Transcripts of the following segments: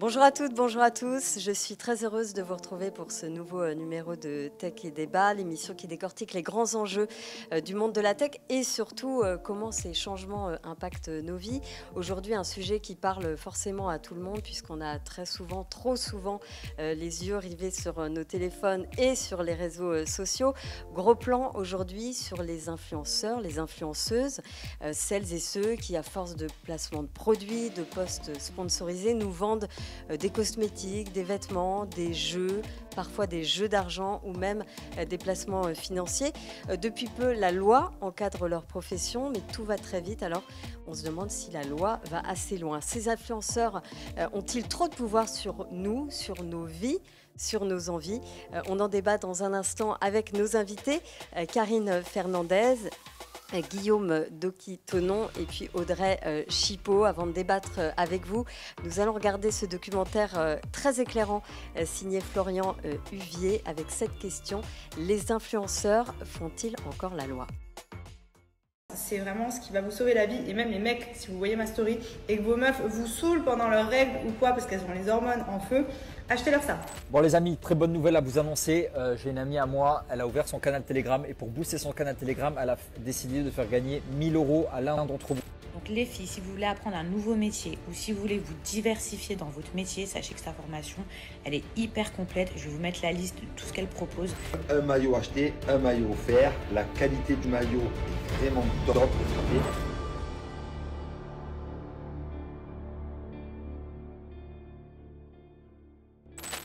Bonjour à toutes, bonjour à tous. Je suis très heureuse de vous retrouver pour ce nouveau numéro de Tech et Débat, l'émission qui décortique les grands enjeux du monde de la tech et surtout comment ces changements impactent nos vies. Aujourd'hui, un sujet qui parle forcément à tout le monde puisqu'on a très souvent, trop souvent, les yeux rivés sur nos téléphones et sur les réseaux sociaux. Gros plan aujourd'hui sur les influenceurs, les influenceuses, celles et ceux qui, à force de placement de produits, de posts sponsorisés, nous vendent des cosmétiques, des vêtements, des jeux, parfois des jeux d'argent ou même des placements financiers. Depuis peu, la loi encadre leur profession, mais tout va très vite. Alors, on se demande si la loi va assez loin. Ces influenceurs ont-ils trop de pouvoir sur nous, sur nos vies, sur nos envies? On en débat dans un instant avec nos invités, Karine Fernandez, Guillaume Doki-Tonon et puis Audrey Chipot. Avant de débattre avec vous, nous allons regarder ce documentaire très éclairant signé Florian Huvier avec cette question: les influenceurs font-ils encore la loi? C'est vraiment ce qui va vous sauver la vie. Et même les mecs, si vous voyez ma story et que vos meufs vous saoulent pendant leurs règles ou quoi parce qu'elles ont les hormones en feu, achetez-leur ça. Bon les amis, très bonne nouvelle à vous annoncer. J'ai une amie à moi, elle a ouvert son canal Telegram et pour booster son canal Telegram, elle a décidé de faire gagner 1000 € à l'un d'entre vous. Donc les filles, si vous voulez apprendre un nouveau métier ou si vous voulez vous diversifier dans votre métier, sachez que sa formation, elle est hyper complète. Je vais vous mettre la liste de tout ce qu'elle propose. Un maillot acheté, un maillot offert. La qualité du maillot est vraiment top.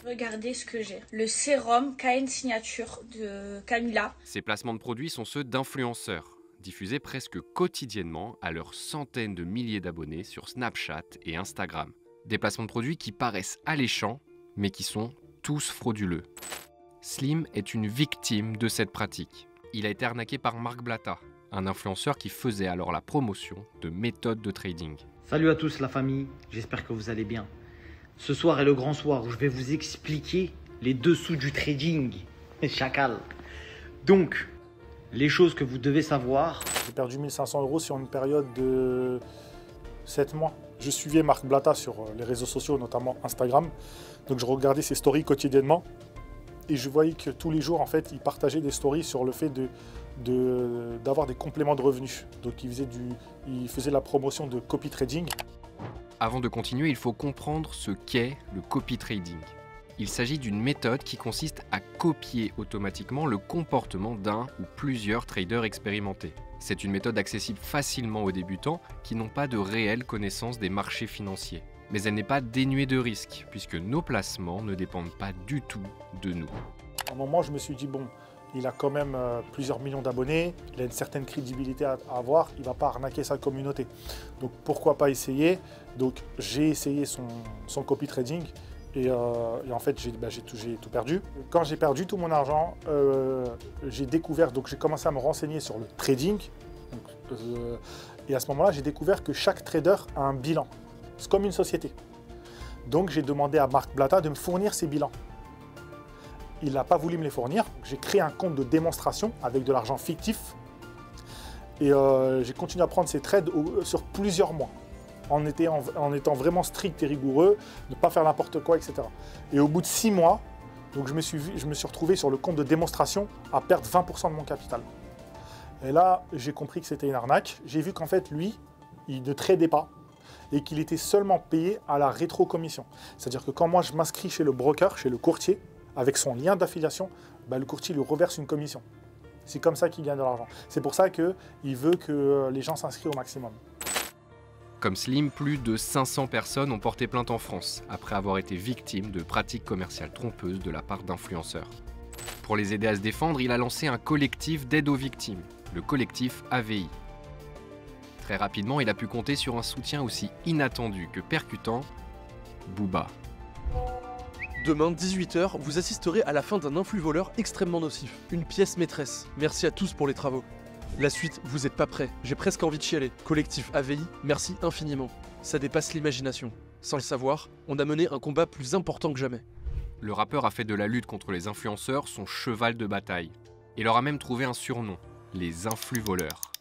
Regardez ce que j'ai. Le sérum KN Signature de Camilla. Ces placements de produits sont ceux d'influenceurs, diffusés presque quotidiennement à leurs centaines de milliers d'abonnés sur Snapchat et Instagram. Des placements de produits qui paraissent alléchants, mais qui sont tous frauduleux. Slim est une victime de cette pratique. Il a été arnaqué par Marc Blatta, un influenceur qui faisait alors la promotion de méthodes de trading. Salut à tous la famille, j'espère que vous allez bien. Ce soir est le grand soir où je vais vous expliquer les dessous du trading. Chacal. Donc, les choses que vous devez savoir. J'ai perdu 1500 € sur une période de 7 mois. Je suivais Marc Blatta sur les réseaux sociaux, notamment Instagram. Donc je regardais ses stories quotidiennement. Et je voyais que tous les jours, en fait, il partageait des stories sur le fait d'avoir des compléments de revenus. Donc il faisait la promotion de copy trading. Avant de continuer, il faut comprendre ce qu'est le copy trading. Il s'agit d'une méthode qui consiste à copier automatiquement le comportement d'un ou plusieurs traders expérimentés. C'est une méthode accessible facilement aux débutants qui n'ont pas de réelle connaissance des marchés financiers. Mais elle n'est pas dénuée de risques, puisque nos placements ne dépendent pas du tout de nous. À un moment, je me suis dit, bon, il a quand même plusieurs millions d'abonnés, il a une certaine crédibilité à avoir, il ne va pas arnaquer sa communauté. Donc pourquoi pas essayer? Donc j'ai essayé son copy trading et en fait j'ai tout perdu. Quand j'ai perdu tout mon argent, j'ai découvert, donc j'ai commencé à me renseigner sur le trading. Et à ce moment-là, j'ai découvert que chaque trader a un bilan. C'est comme une société. Donc j'ai demandé à Marc Blatta de me fournir ses bilans. Il n'a pas voulu me les fournir. J'ai créé un compte de démonstration avec de l'argent fictif. Et j'ai continué à prendre ces trades sur plusieurs mois. En étant vraiment strict et rigoureux, ne pas faire n'importe quoi, etc. Et au bout de 6 mois, donc je me suis retrouvé sur le compte de démonstration à perdre 20% de mon capital. Et là, j'ai compris que c'était une arnaque. J'ai vu qu'en fait, lui, il ne tradait pas et qu'il était seulement payé à la rétrocommission. C'est-à-dire que quand moi, je m'inscris chez le broker, chez le courtier, avec son lien d'affiliation, le courtier lui reverse une commission. C'est comme ça qu'il gagne de l'argent. C'est pour ça qu'il veut que les gens s'inscrivent au maximum. Comme Slim, plus de 500 personnes ont porté plainte en France après avoir été victimes de pratiques commerciales trompeuses de la part d'influenceurs. Pour les aider à se défendre, il a lancé un collectif d'aide aux victimes, le collectif AVI. Très rapidement, il a pu compter sur un soutien aussi inattendu que percutant, Booba. Demain, 18 h, vous assisterez à la fin d'un influx voleur extrêmement nocif. Une pièce maîtresse. Merci à tous pour les travaux. La suite, vous êtes pas prêts. J'ai presque envie de chialer. Collectif AVI, merci infiniment. Ça dépasse l'imagination. Sans le savoir, on a mené un combat plus important que jamais. Le rappeur a fait de la lutte contre les influenceurs son cheval de bataille. Il leur a même trouvé un surnom, les influx voleurs.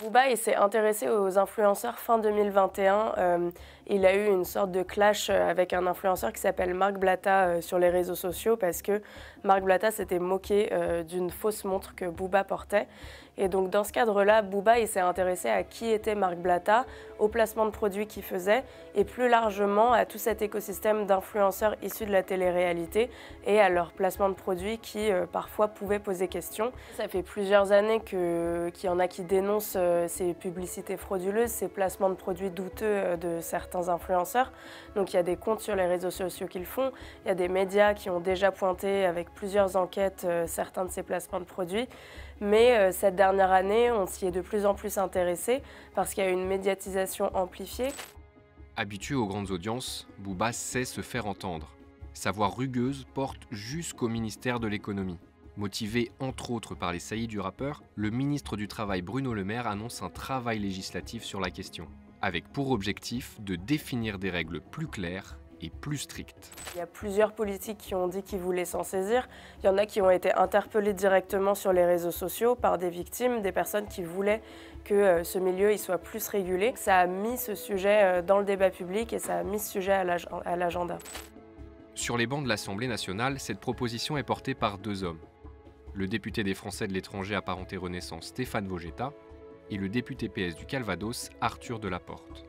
Booba, il s'est intéressé aux influenceurs fin 2021. Il a eu une sorte de clash avec un influenceur qui s'appelle Marc Blatta sur les réseaux sociaux parce que Marc Blatta s'était moqué d'une fausse montre que Booba portait. Et donc dans ce cadre-là, Booba il s'est intéressé à qui était Marc Blatta, au placement de produits qu'il faisait et plus largement à tout cet écosystème d'influenceurs issus de la télé-réalité et à leur placement de produits qui parfois pouvaient poser question. Ça fait plusieurs années qu'il y en a qui dénoncent ces publicités frauduleuses, ces placements de produits douteux de certains influenceurs. Donc il y a des comptes sur les réseaux sociaux qui le font, il y a des médias qui ont déjà pointé avec plusieurs enquêtes certains de ces placements de produits. Mais cette dernière année, on s'y est de plus en plus intéressé parce qu'il y a une médiatisation amplifiée. Habitué aux grandes audiences, Booba sait se faire entendre. Sa voix rugueuse porte jusqu'au ministère de l'économie. Motivé entre autres par les saillies du rappeur, le ministre du Travail Bruno Le Maire annonce un travail législatif sur la question, avec pour objectif de définir des règles plus claires et plus strictes. Il y a plusieurs politiques qui ont dit qu'ils voulaient s'en saisir. Il y en a qui ont été interpellés directement sur les réseaux sociaux par des victimes, des personnes qui voulaient que ce milieu il soit plus régulé. Ça a mis ce sujet dans le débat public et ça a mis ce sujet à l'agenda. Sur les bancs de l'Assemblée nationale, cette proposition est portée par deux hommes. Le député des Français de l'étranger apparenté Renaissance Stéphane Vogetta et le député PS du Calvados Arthur Delaporte.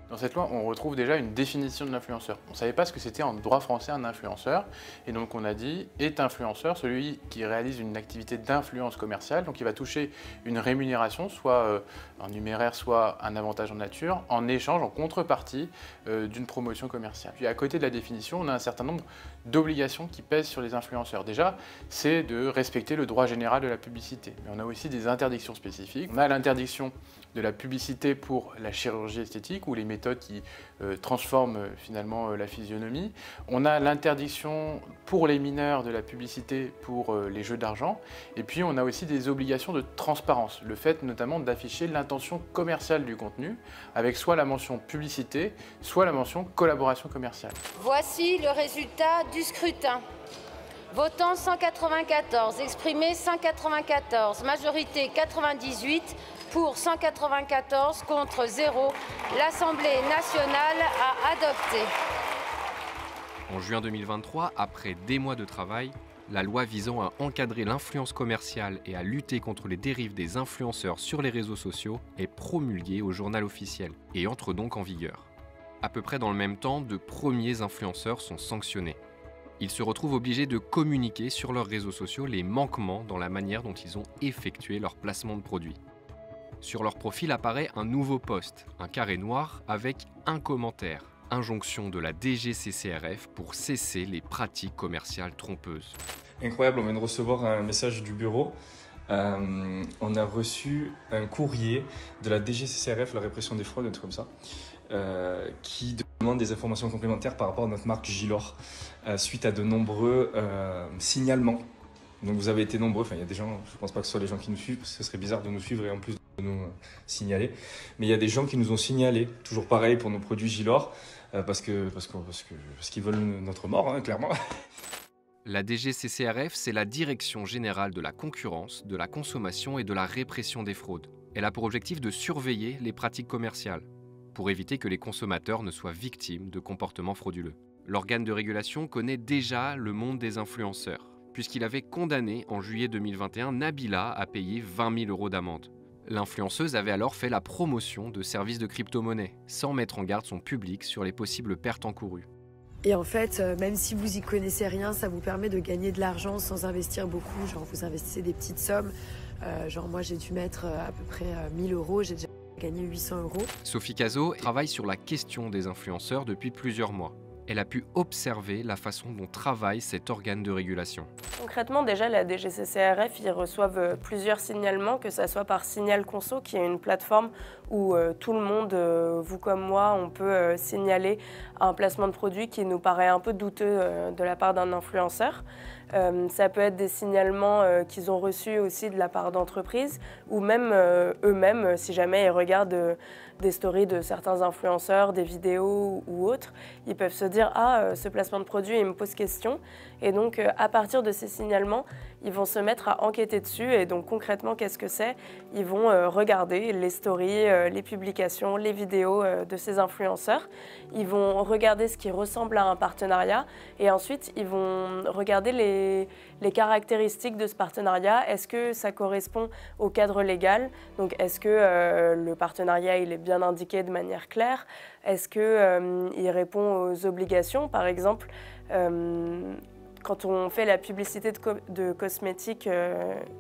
Dans cette loi, on retrouve déjà une définition de l'influenceur. On ne savait pas ce que c'était en droit français un influenceur. Et donc on a dit, est influenceur celui qui réalise une activité d'influence commerciale. Donc il va toucher une rémunération, soit en numéraire, soit un avantage en nature, en échange, en contrepartie d'une promotion commerciale. Puis à côté de la définition, on a un certain nombre d'obligations qui pèsent sur les influenceurs. Déjà, c'est de respecter le droit général de la publicité. Mais on a aussi des interdictions spécifiques. On a l'interdiction de la publicité pour la chirurgie esthétique ou les méthodes qui transforment finalement la physionomie. On a l'interdiction pour les mineurs de la publicité pour les jeux d'argent. Et puis on a aussi des obligations de transparence. Le fait notamment d'afficher l'intention commerciale du contenu avec soit la mention publicité, soit la mention collaboration commerciale. Voici le résultat du scrutin. Votant 194, exprimé 194, majorité 98, pour 194, contre 0. L'Assemblée nationale a adopté. En juin 2023, après des mois de travail, la loi visant à encadrer l'influence commerciale et à lutter contre les dérives des influenceurs sur les réseaux sociaux est promulguée au journal officiel et entre donc en vigueur. À peu près dans le même temps, de premiers influenceurs sont sanctionnés. Ils se retrouvent obligés de communiquer sur leurs réseaux sociaux les manquements dans la manière dont ils ont effectué leur placement de produits. Sur leur profil apparaît un nouveau post, un carré noir avec un commentaire. Injonction de la DGCCRF pour cesser les pratiques commerciales trompeuses. Incroyable, on vient de recevoir un message du bureau. On a reçu un courrier de la DGCCRF, la répression des fraudes, un truc comme ça, qui demande des informations complémentaires par rapport à notre marque Gilor, suite à de nombreux signalements. Donc vous avez été nombreux, enfin il y a des gens, je ne pense pas que ce soit les gens qui nous suivent, parce que ce serait bizarre de nous suivre et en plus de nous signaler. Mais il y a des gens qui nous ont signalé, toujours pareil pour nos produits Gilor, parce qu'ils veulent notre mort, hein, clairement. La DGCCRF, c'est la Direction générale de la concurrence, de la consommation et de la répression des fraudes. Elle a pour objectif de surveiller les pratiques commerciales, pour éviter que les consommateurs ne soient victimes de comportements frauduleux. L'organe de régulation connaît déjà le monde des influenceurs, puisqu'il avait condamné en juillet 2021 Nabila à payer 20 000 € d'amende. L'influenceuse avait alors fait la promotion de services de crypto-monnaie, sans mettre en garde son public sur les possibles pertes encourues. Et en fait, même si vous y connaissez rien, ça vous permet de gagner de l'argent sans investir beaucoup. Genre vous investissez des petites sommes. Genre moi j'ai dû mettre à peu près 1 000 €, j'ai déjà gagné 800 €. Sophie Cazot travaille sur la question des influenceurs depuis plusieurs mois. Elle a pu observer la façon dont travaille cet organe de régulation. Concrètement, déjà, la DGCCRF, ils reçoivent plusieurs signalements, que ce soit par Signal Conso, qui est une plateforme où tout le monde, vous comme moi, on peut signaler un placement de produit qui nous paraît un peu douteux de la part d'un influenceur. Ça peut être des signalements qu'ils ont reçus aussi de la part d'entreprises ou même eux-mêmes, si jamais ils regardent des stories de certains influenceurs, des vidéos ou autres, ils peuvent se dire « Ah, ce placement de produit, il me pose question ». Et donc, à partir de ces signalements, ils vont se mettre à enquêter dessus. Et donc, concrètement, qu'est-ce que c'est? Ils vont regarder les stories, les publications, les vidéos de ces influenceurs. Ils vont regarder ce qui ressemble à un partenariat. Et ensuite, ils vont regarder les caractéristiques de ce partenariat. Est-ce que ça correspond au cadre légal? Donc, est-ce que le partenariat il est bien indiqué de manière claire? Est-ce qu'il répond aux obligations? Par exemple, quand on fait la publicité de cosmétiques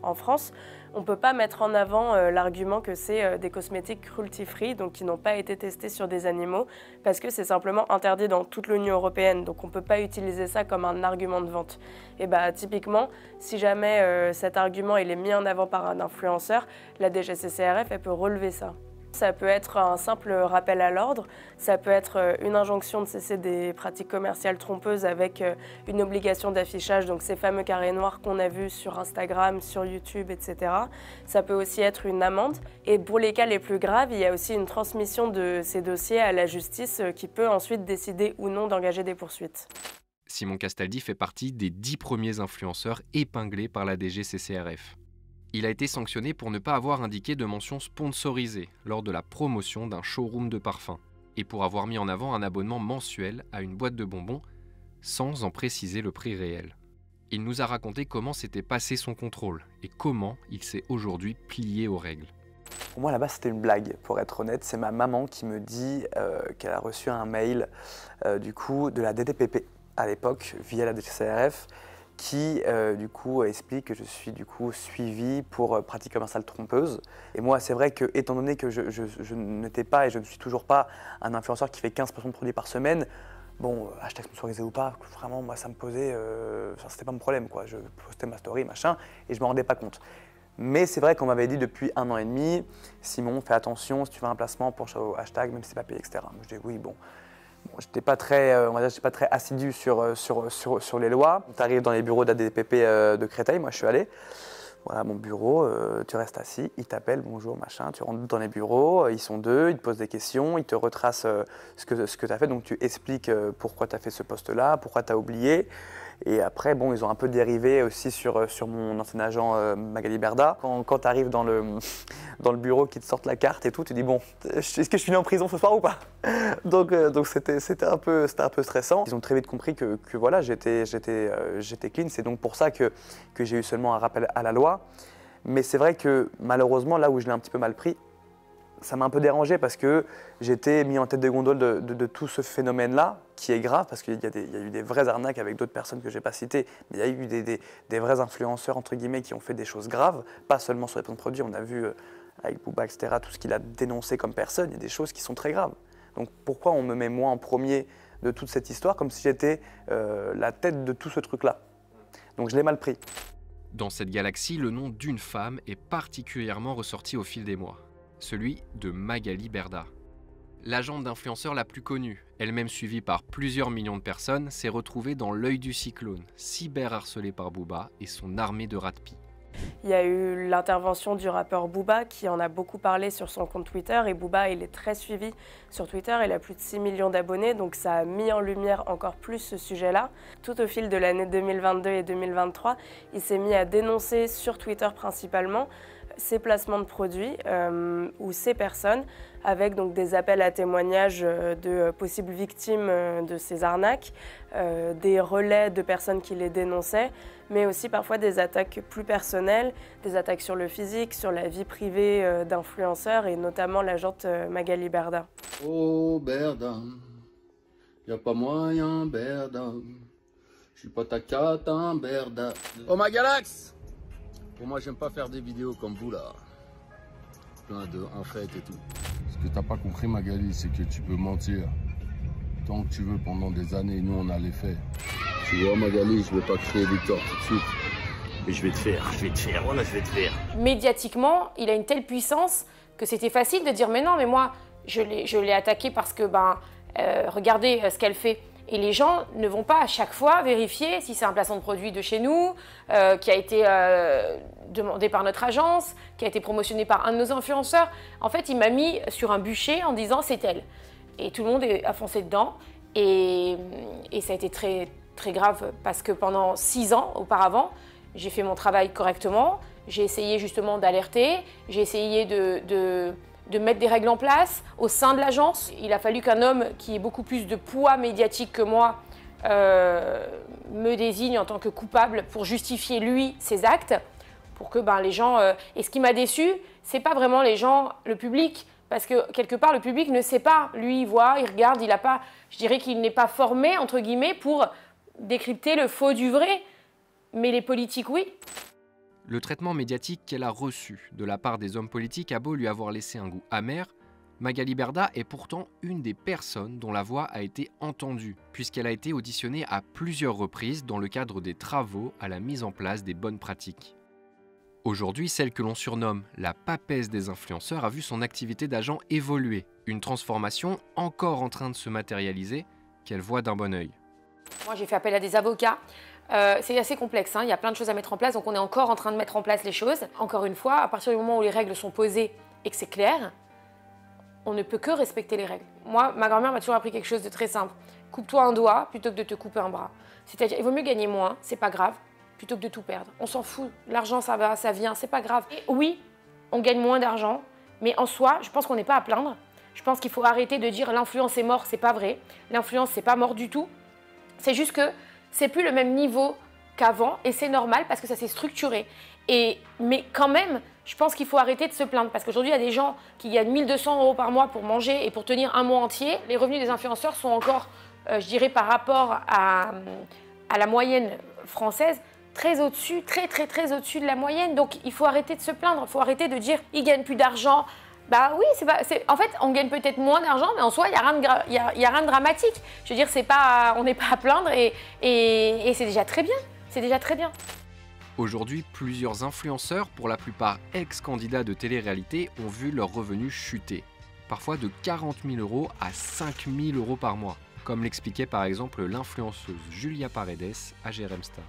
en France, on ne peut pas mettre en avant l'argument que c'est des cosmétiques cruelty-free, donc qui n'ont pas été testés sur des animaux, parce que c'est simplement interdit dans toute l'Union européenne. Donc on ne peut pas utiliser ça comme un argument de vente. Et bah, typiquement, si jamais cet argument il est mis en avant par un influenceur, la DGCCRF elle peut relever ça. Ça peut être un simple rappel à l'ordre, ça peut être une injonction de cesser des pratiques commerciales trompeuses avec une obligation d'affichage, donc ces fameux carrés noirs qu'on a vus sur Instagram, sur YouTube, etc. Ça peut aussi être une amende. Et pour les cas les plus graves, il y a aussi une transmission de ces dossiers à la justice qui peut ensuite décider ou non d'engager des poursuites. Simon Castaldi fait partie des 10 premiers influenceurs épinglés par la DGCCRF. Il a été sanctionné pour ne pas avoir indiqué de mention sponsorisée lors de la promotion d'un showroom de parfum et pour avoir mis en avant un abonnement mensuel à une boîte de bonbons sans en préciser le prix réel. Il nous a raconté comment s'était passé son contrôle et comment il s'est aujourd'hui plié aux règles. Pour moi, là-bas, c'était une blague, pour être honnête. C'est ma maman qui me dit qu'elle a reçu un mail du coup, de la DDPP à l'époque, via la DGCCRF, qui du coup explique que je suis du coup suivi pour pratique commerciale trompeuse. Et moi c'est vrai que étant donné que je n'étais pas et je ne suis toujours pas un influenceur qui fait 15% de produits par semaine, bon, hashtag sponsorisé ou pas, vraiment moi ça me posait, c'était pas mon problème quoi. Je postais ma story machin et je me rendais pas compte. Mais c'est vrai qu'on m'avait dit depuis 1 an et demi, Simon fais attention si tu veux un placement pour hashtag même si c'est pas payé etc. Je dis oui bon. Bon, j'étais pas très, on va dire, j'étais pas très assidu sur les lois. Tu arrives dans les bureaux de la DDPP de Créteil, moi je suis allé. Voilà mon bureau, tu restes assis, ils t'appellent, bonjour, machin. Tu rentres dans les bureaux, ils sont 2, ils te posent des questions, ils te retracent ce que tu as fait. Donc tu expliques pourquoi tu as fait ce poste-là, pourquoi tu as oublié. Et après, bon, ils ont un peu dérivé aussi sur mon ancien agent Magali Berda. Quand tu arrives dans le bureau, qu'ils te sortent la carte et tout, tu dis bon, est-ce que je finis en prison ce soir ou pas? Donc c'était un peu stressant. Ils ont très vite compris que voilà, j'étais clean. C'est donc pour ça que j'ai eu seulement un rappel à la loi. Mais c'est vrai que malheureusement, là où je l'ai un petit peu mal pris, ça m'a un peu dérangé parce que j'étais mis en tête de gondole de tout ce phénomène-là, qui est grave parce qu'il y a eu des vraies arnaques avec d'autres personnes que je n'ai pas citées, mais il y a eu des vrais influenceurs, entre guillemets, qui ont fait des choses graves, pas seulement sur les placements de produits, on a vu avec Booba, etc., tout ce qu'il a dénoncé comme personne, il y a des choses qui sont très graves. Donc pourquoi on me met moi en premier de toute cette histoire, comme si j'étais la tête de tout ce truc-là? Donc je l'ai mal pris. Dans cette galaxie, le nom d'une femme est particulièrement ressorti au fil des mois. Celui de Magali Berda. L'agente d'influenceur la plus connue, elle-même suivie par plusieurs millions de personnes, s'est retrouvée dans l'œil du cyclone, cyberharcelée par Booba et son armée de rat-pis. Il y a eu l'intervention du rappeur Booba qui en a beaucoup parlé sur son compte Twitter et Booba il est très suivi sur Twitter, il a plus de 6 millions d'abonnés donc ça a mis en lumière encore plus ce sujet-là. Tout au fil de l'année 2022 et 2023, il s'est mis à dénoncer sur Twitter principalement ces placements de produits ou ces personnes avec donc des appels à témoignages de possibles victimes de ces arnaques, des relais de personnes qui les dénonçaient, mais aussi parfois des attaques plus personnelles, des attaques sur le physique, sur la vie privée d'influenceurs et notamment l'agente Magali Berda. Oh Berda, y'a pas moyen Berda, je suis pas ta cata Berda. Oh ma galax! Pour moi, j'aime pas faire des vidéos comme vous là, plein de en fait et tout. Ce que t'as pas compris Magali, c'est que tu peux mentir tant que tu veux pendant des années, nous on a les faits. Tu vois Magali, je veux pas créer Victor tout de suite, mais je vais te faire, voilà je vais te faire. Médiatiquement, il a une telle puissance que c'était facile de dire mais non, mais moi je l'ai attaqué parce que regardez ce qu'elle fait. Et les gens ne vont pas à chaque fois vérifier si c'est un placement de produit de chez nous, qui a été demandé par notre agence, qui a été promotionné par un de nos influenceurs. En fait, il m'a mis sur un bûcher en disant c'est elle. Et tout le monde a foncé dedans. Et ça a été très, très grave parce que pendant 6 ans auparavant, j'ai fait mon travail correctement. J'ai essayé justement d'alerter, j'ai essayé de mettre des règles en place au sein de l'agence. Il a fallu qu'un homme qui ait beaucoup plus de poids médiatique que moi me désigne en tant que coupable pour justifier lui ses actes, pour que les gens... Et ce qui m'a déçu, c'est pas vraiment les gens, le public, parce que quelque part le public ne sait pas. Lui, il voit, il regarde, il a pas... Je dirais qu'il n'est pas formé, entre guillemets, pour décrypter le faux du vrai, mais les politiques, oui. Le traitement médiatique qu'elle a reçu de la part des hommes politiques a beau lui avoir laissé un goût amer, Magali Berda est pourtant une des personnes dont la voix a été entendue, puisqu'elle a été auditionnée à plusieurs reprises dans le cadre des travaux à la mise en place des bonnes pratiques. Aujourd'hui, celle que l'on surnomme la papesse des influenceurs a vu son activité d'agent évoluer, une transformation encore en train de se matérialiser, qu'elle voit d'un bon œil. Moi, j'ai fait appel à des avocats. C'est assez complexe, hein. Il y a plein de choses à mettre en place, donc on est encore en train de mettre en place les choses. Encore une fois, à partir du moment où les règles sont posées et que c'est clair, on ne peut que respecter les règles. Moi, ma grand-mère m'a toujours appris quelque chose de très simple. Coupe-toi un doigt plutôt que de te couper un bras. C'est-à-dire, il vaut mieux gagner moins, c'est pas grave, plutôt que de tout perdre. On s'en fout, l'argent ça va, ça vient, c'est pas grave. Et oui, on gagne moins d'argent, mais en soi, je pense qu'on n'est pas à plaindre. Je pense qu'il faut arrêter de dire l'influence est mort, c'est pas vrai. L'influence, c'est pas mort du tout. C'est juste que c'est plus le même niveau qu'avant et c'est normal parce que ça s'est structuré. Mais quand même, je pense qu'il faut arrêter de se plaindre parce qu'aujourd'hui, il y a des gens qui gagnent 1 200 € par mois pour manger et pour tenir un mois entier. Les revenus des influenceurs sont encore, je dirais, par rapport à la moyenne française, très au-dessus, très au-dessus de la moyenne. Donc, il faut arrêter de se plaindre. Il faut arrêter de dire « ils gagnent plus d'argent ». Bah oui, en fait, on gagne peut-être moins d'argent, mais en soi, il n'y a rien de dramatique. Je veux dire, on n'est pas à plaindre et c'est déjà très bien. C'est déjà très bien. Aujourd'hui, plusieurs influenceurs, pour la plupart ex-candidats de télé-réalité, ont vu leurs revenus chuter. Parfois de 40 000 € à 5 000 € par mois, comme l'expliquait par exemple l'influenceuse Julia Paredes à GRM Star.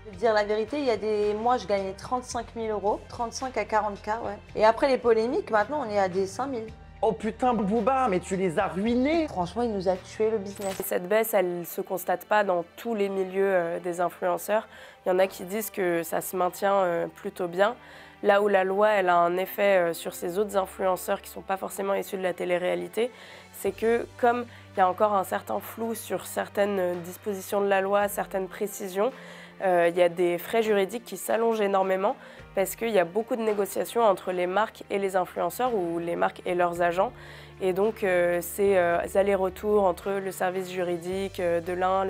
Je vais te dire la vérité, il y a des mois, je gagnais 35 000 €, 35 à 40 000, ouais. Et après les polémiques, maintenant, on est à des 5 000. Oh putain, Booba, mais tu les as ruinés! Franchement, il nous a tué le business. Cette baisse, elle ne se constate pas dans tous les milieux des influenceurs. Il y en a qui disent que ça se maintient plutôt bien. Là où la loi elle a un effet sur ces autres influenceurs qui ne sont pas forcément issus de la télé-réalité, c'est que comme il y a encore un certain flou sur certaines dispositions de la loi, certaines précisions, il y a des frais juridiques qui s'allongent énormément parce qu'il y a beaucoup de négociations entre les marques et les influenceurs ou les marques et leurs agents. Et donc, ces allers-retours entre le service juridique de l'un,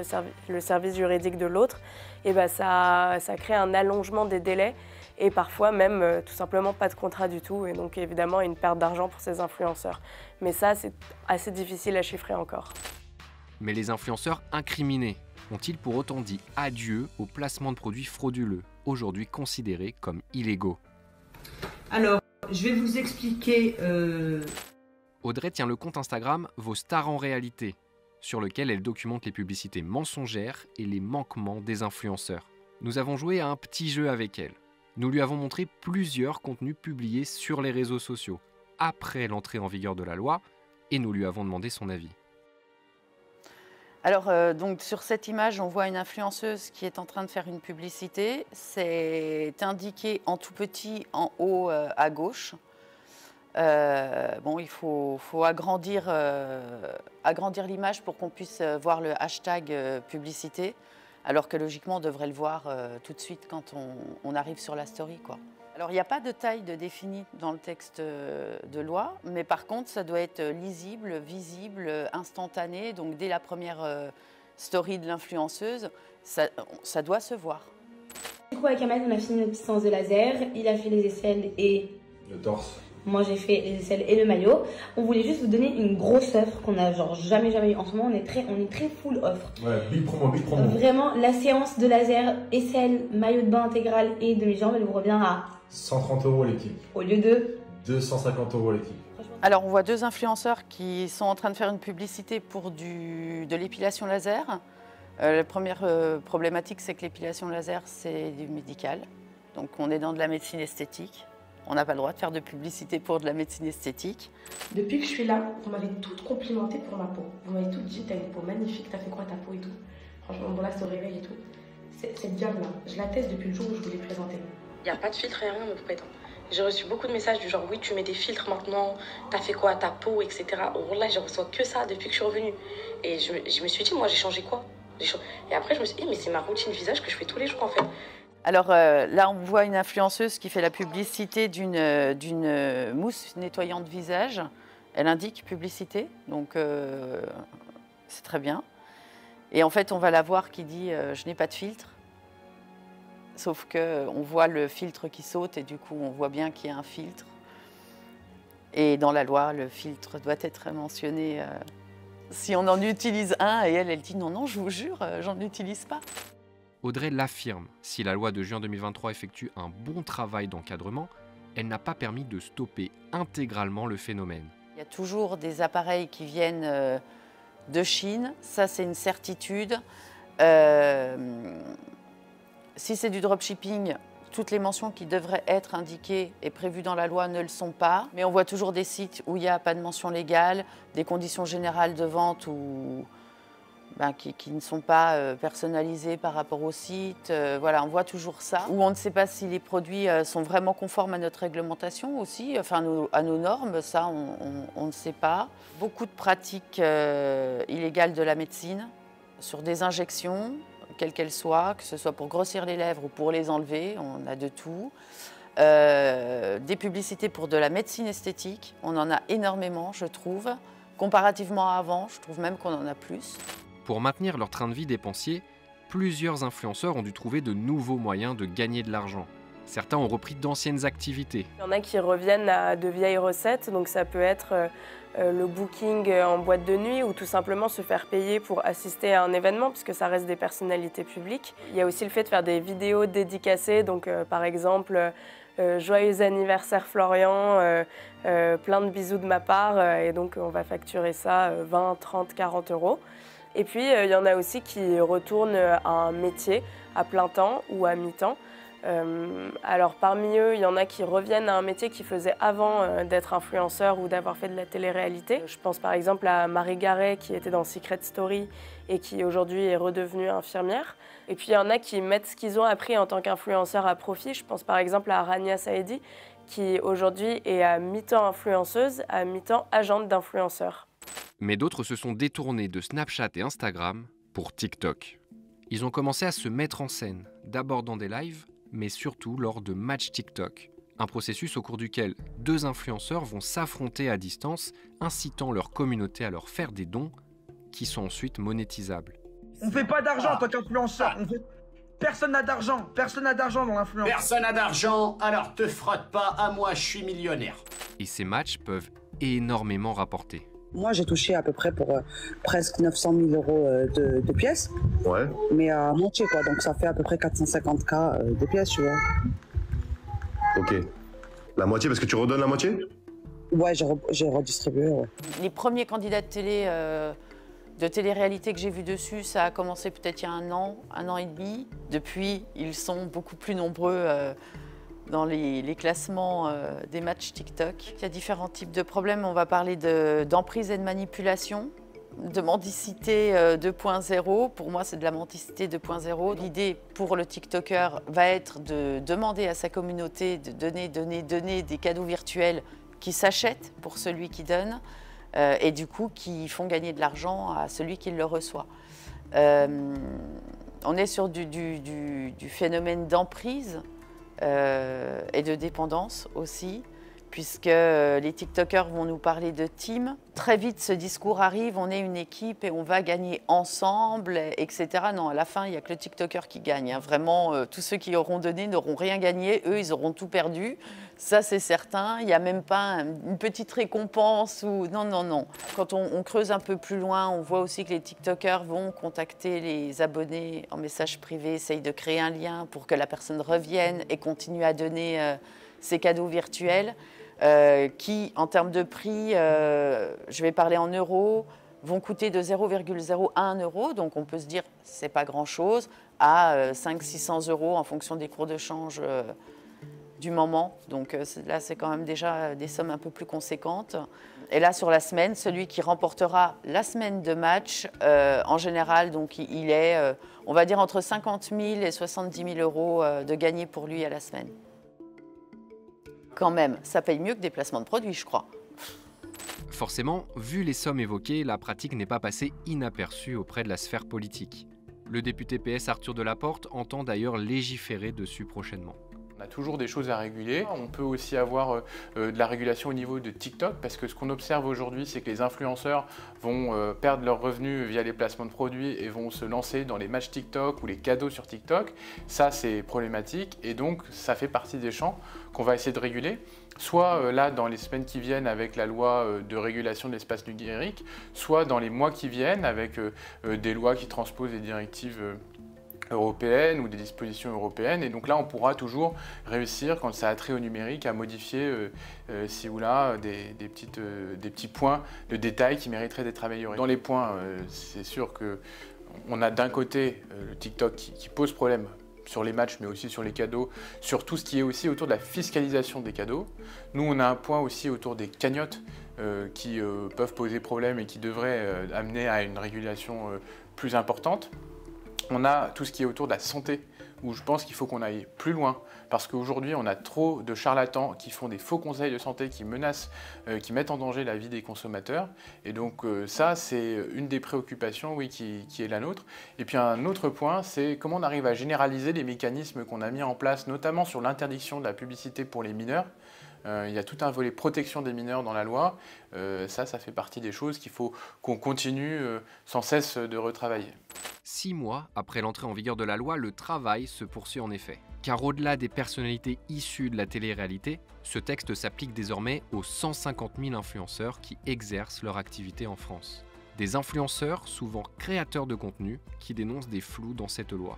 le service juridique de l'autre, et ça crée un allongement des délais et parfois même tout simplement pas de contrat du tout. Et donc, évidemment, une perte d'argent pour ces influenceurs. Mais ça, c'est assez difficile à chiffrer encore. Mais les influenceurs incriminés ont-ils pour autant dit adieu au placement de produits frauduleux, aujourd'hui considérés comme illégaux? Alors, je vais vous expliquer... Audrey tient le compte Instagram Vos Stars en Réalité, sur lequel elle documente les publicités mensongères et les manquements des influenceurs. Nous avons joué à un petit jeu avec elle. Nous lui avons montré plusieurs contenus publiés sur les réseaux sociaux, après l'entrée en vigueur de la loi, et nous lui avons demandé son avis. Alors, donc sur cette image, on voit une influenceuse qui est en train de faire une publicité. C'est indiqué en tout petit en haut à gauche. Bon, il faut agrandir l'image pour qu'on puisse voir le hashtag publicité, alors que logiquement, on devrait le voir tout de suite quand on arrive sur la story, quoi. Alors, il n'y a pas de taille de définie dans le texte de loi, mais par contre, ça doit être lisible, visible, instantané. Donc, dès la première story de l'influenceuse, ça doit se voir. Du coup, avec Ahmed, on a fini notre séance de laser. Il a fait les aisselles et... le torse. Moi, j'ai fait les aisselles et le maillot. On voulait juste vous donner une grosse offre qu'on a jamais eu. En ce moment, on est très full offre. Ouais, big promo. Vraiment, la séance de laser, aisselles, maillot de bain intégral et demi-jambe, elle vous revient à 130 € l'équipe. Au lieu de 250 € l'équipe. Franchement, Alors, on voit 2 influenceurs qui sont en train de faire une publicité pour de l'épilation laser. La première problématique, c'est que l'épilation laser, c'est du médical. Donc, on est dans de la médecine esthétique. On n'a pas le droit de faire de publicité pour de la médecine esthétique. Depuis que je suis là, vous m'avez toutes complimenté pour ma peau. Vous m'avez toutes dit, t'as une peau magnifique, t'as fait quoi ta peau et tout. Franchement, bon là, c'est au réveil et tout. Cette gamme-là, je la teste depuis le jour où je vous l'ai présentée. Il n'y a pas de filtre et rien, me prétend. J'ai reçu beaucoup de messages du genre, oui, tu mets des filtres maintenant, t'as fait quoi à ta peau, etc. Oh, là, je reçois que ça depuis que je suis revenue. Et je me suis dit, moi, j'ai changé quoi? Et après, je me suis dit, mais c'est ma routine visage que je fais tous les jours, en fait. Alors là, on voit une influenceuse qui fait la publicité d'une mousse nettoyante visage. Elle indique publicité, donc c'est très bien. Et en fait, on va la voir qui dit « je n'ai pas de filtre ». Sauf qu'on voit le filtre qui saute et du coup, on voit bien qu'il y a un filtre. Et dans la loi, le filtre doit être mentionné si on en utilise un. Et elle dit « non, non, je vous jure, j'en utilise pas ». Audrey l'affirme, si la loi de juin 2023 effectue un bon travail d'encadrement, elle n'a pas permis de stopper intégralement le phénomène. Il y a toujours des appareils qui viennent de Chine, ça c'est une certitude. Si c'est du dropshipping, toutes les mentions qui devraient être indiquées et prévues dans la loi ne le sont pas. Mais on voit toujours des sites où il n'y a pas de mention légale, des conditions générales de vente qui ne sont pas personnalisées par rapport au site. Voilà, on voit toujours ça. Où on ne sait pas si les produits sont vraiment conformes à notre réglementation aussi, enfin à nos normes, ça on ne sait pas. Beaucoup de pratiques illégales de la médecine sur des injections, quelles qu'elles soient, que ce soit pour grossir les lèvres ou pour les enlever, on a de tout. Des publicités pour de la médecine esthétique, on en a énormément, je trouve. Comparativement à avant, je trouve même qu'on en a plus. Pour maintenir leur train de vie dépensier, plusieurs influenceurs ont dû trouver de nouveaux moyens de gagner de l'argent. Certains ont repris d'anciennes activités. Il y en a qui reviennent à de vieilles recettes, donc ça peut être le booking en boîte de nuit ou tout simplement se faire payer pour assister à un événement, puisque ça reste des personnalités publiques. Il y a aussi le fait de faire des vidéos dédicacées, donc par exemple joyeux anniversaire Florian, plein de bisous de ma part, et donc on va facturer ça 20, 30, 40 euros. Et puis il y en a aussi qui retournent à un métier à plein temps ou à mi-temps. Alors parmi eux, il y en a qui reviennent à un métier qu'ils faisaient avant d'être influenceur ou d'avoir fait de la télé-réalité. Je pense par exemple à Marie Garet qui était dans Secret Story et qui aujourd'hui est redevenue infirmière. Et puis il y en a qui mettent ce qu'ils ont appris en tant qu'influenceur à profit. Je pense par exemple à Rania Saedi qui aujourd'hui est à mi-temps influenceuse, à mi-temps agente d'influenceur. Mais d'autres se sont détournés de Snapchat et Instagram pour TikTok. Ils ont commencé à se mettre en scène, d'abord dans des lives, mais surtout lors de matchs TikTok. Un processus au cours duquel 2 influenceurs vont s'affronter à distance, incitant leur communauté à leur faire des dons qui sont ensuite monétisables. On fait pas d'argent en tant qu'influenceur. Personne n'a d'argent. Personne n'a d'argent dans l'influence. Personne n'a d'argent, alors te frotte pas à moi, je suis millionnaire. Et ces matchs peuvent énormément rapporter. Moi, j'ai touché à peu près pour presque 900 000 euros de pièces. Ouais. Mais à moitié, quoi. Donc, ça fait à peu près 450K de pièces, tu vois. Ok. La moitié, parce que tu redonnes la moitié? Ouais, j'ai redistribué, ouais. Les premiers candidats de télé-réalité que j'ai vus dessus, ça a commencé peut-être il y a un an et demi. Depuis, ils sont beaucoup plus nombreux dans les classements des matchs TikTok. Il y a différents types de problèmes. On va parler d'emprise et de manipulation, de mendicité 2.0. Pour moi, c'est de la mendicité 2.0. L'idée pour le TikToker va être de demander à sa communauté de donner des cadeaux virtuels qui s'achètent pour celui qui donne et du coup qui font gagner de l'argent à celui qui le reçoit. On est sur du phénomène d'emprise et de dépendance aussi, puisque les TikTokers vont nous parler de team. Très vite, ce discours arrive, on est une équipe et on va gagner ensemble, etc. Non, à la fin, il n'y a que le TikToker qui gagne. Hein. Vraiment, tous ceux qui auront donné n'auront rien gagné. Eux, ils auront tout perdu. Ça, c'est certain. Il n'y a même pas une petite récompense ou... Non, non, non. Quand on creuse un peu plus loin, on voit aussi que les TikTokers vont contacter les abonnés en message privé, essayent de créer un lien pour que la personne revienne et continue à donner ses cadeaux virtuels. qui, en termes de prix, je vais parler en euros, vont coûter de 0,01 euro. Donc on peut se dire, c'est pas grand-chose, à 500-600 euros en fonction des cours de change du moment. Donc là, c'est quand même déjà des sommes un peu plus conséquentes. Et là, sur la semaine, celui qui remportera la semaine de match, en général, donc il est, on va dire, entre 50 000 et 70 000 euros de gagné pour lui à la semaine. Quand même, ça paye mieux que des placements de produits, je crois. Forcément, vu les sommes évoquées, la pratique n'est pas passée inaperçue auprès de la sphère politique. Le député PS Arthur Delaporte entend d'ailleurs légiférer dessus prochainement. On a toujours des choses à réguler. On peut aussi avoir de la régulation au niveau de TikTok parce que ce qu'on observe aujourd'hui, c'est que les influenceurs vont perdre leurs revenus via les placements de produits et vont se lancer dans les matchs TikTok ou les cadeaux sur TikTok. Ça, c'est problématique et donc ça fait partie des champs qu'on va essayer de réguler. Soit là, dans les semaines qui viennent avec la loi de régulation de l'espace numérique, soit dans les mois qui viennent avec des lois qui transposent des directives européennes ou des dispositions européennes. Et donc là, on pourra toujours réussir, quand ça a trait au numérique, à modifier ci ou là des petits points de détail qui mériteraient d'être améliorés. Dans les points, c'est sûr qu'on a d'un côté le TikTok qui pose problème sur les matchs, mais aussi sur les cadeaux, sur tout ce qui est aussi autour de la fiscalisation des cadeaux. Nous, on a un point aussi autour des cagnottes qui peuvent poser problème et qui devraient amener à une régulation plus importante. On a tout ce qui est autour de la santé, où je pense qu'il faut qu'on aille plus loin, parce qu'aujourd'hui, on a trop de charlatans qui font des faux conseils de santé, qui menacent, qui mettent en danger la vie des consommateurs. Et donc ça, c'est une des préoccupations, oui, qui est la nôtre. Et puis un autre point, c'est comment on arrive à généraliser les mécanismes qu'on a mis en place, notamment sur l'interdiction de la publicité pour les mineurs. Il y a tout un volet protection des mineurs dans la loi. Ça fait partie des choses qu'il faut qu'on continue sans cesse de retravailler. 6 mois après l'entrée en vigueur de la loi, le travail se poursuit en effet. Car au-delà des personnalités issues de la télé-réalité, ce texte s'applique désormais aux 150 000 influenceurs qui exercent leur activité en France. Des influenceurs, souvent créateurs de contenu, qui dénoncent des flous dans cette loi.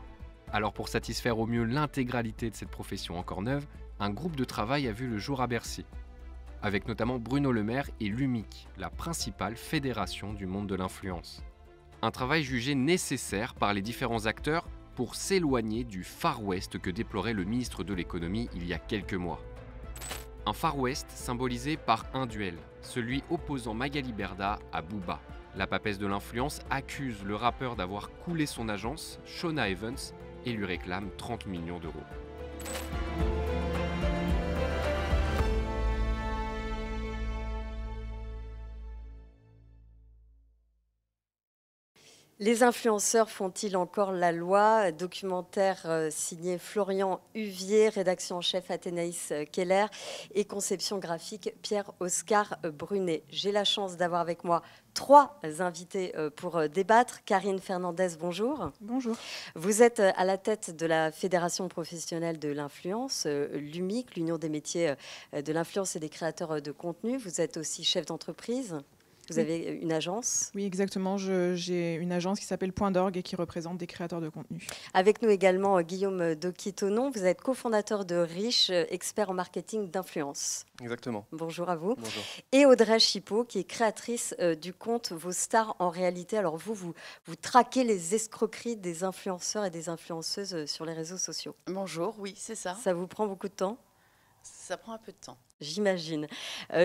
Alors pour satisfaire au mieux l'intégralité de cette profession encore neuve, un groupe de travail a vu le jour à Bercy, avec notamment Bruno Le Maire et l'UMIC, la principale fédération du monde de l'influence. Un travail jugé nécessaire par les différents acteurs pour s'éloigner du Far West que déplorait le ministre de l'économie il y a quelques mois. Un Far West symbolisé par un duel, celui opposant Magali Berda à Booba. La papesse de l'influence accuse le rappeur d'avoir coulé son agence, Shona Evans, et lui réclame 30 millions d'euros. Les influenceurs font-ils encore la loi? Documentaire signé Florian Huvier, rédaction en chef Athénaïs Keller et conception graphique Pierre-Oscar Brunet. J'ai la chance d'avoir avec moi 3 invités pour débattre. Karine Fernandez, bonjour. Bonjour. Vous êtes à la tête de la Fédération professionnelle de l'influence, l'UMIC, l'Union des métiers de l'influence et des créateurs de contenu. Vous êtes aussi chef d'entreprise. Vous avez une agence? Oui, exactement. J'ai une agence qui s'appelle Point d'Orgue et qui représente des créateurs de contenu. Avec nous également Guillaume Doki-Tonon. Vous êtes cofondateur de Riche, expert en marketing d'influence. Exactement. Bonjour à vous. Bonjour. Et Audrey Chipot, qui est créatrice du compte Vos Stars en réalité. Alors vous traquez les escroqueries des influenceurs et des influenceuses sur les réseaux sociaux. Bonjour, oui, c'est ça. Ça vous prend beaucoup de temps? Ça prend un peu de temps. J'imagine.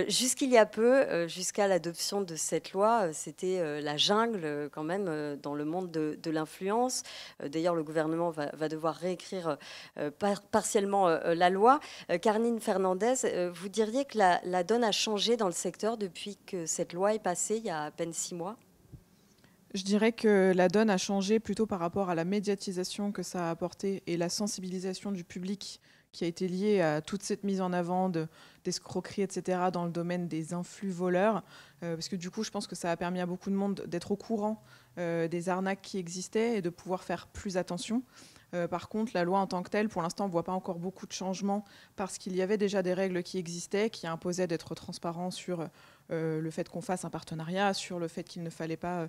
Jusqu'il y a peu, jusqu'à l'adoption de cette loi, c'était la jungle quand même dans le monde de l'influence. D'ailleurs, le gouvernement va devoir réécrire partiellement la loi. Karine Fernandez, vous diriez que la donne a changé dans le secteur depuis que cette loi est passée il y a à peine 6 mois? Je dirais que la donne a changé plutôt par rapport à la médiatisation que ça a apporté et la sensibilisation du public qui a été liée à toute cette mise en avant d'escroqueries, etc., dans le domaine des influx voleurs. Parce que du coup, je pense que ça a permis à beaucoup de monde d'être au courant des arnaques qui existaient et de pouvoir faire plus attention. Par contre, la loi en tant que telle, pour l'instant, on ne voit pas encore beaucoup de changements parce qu'il y avait déjà des règles qui existaient, qui imposaient d'être transparent sur le fait qu'on fasse un partenariat, sur le fait qu'il ne fallait pas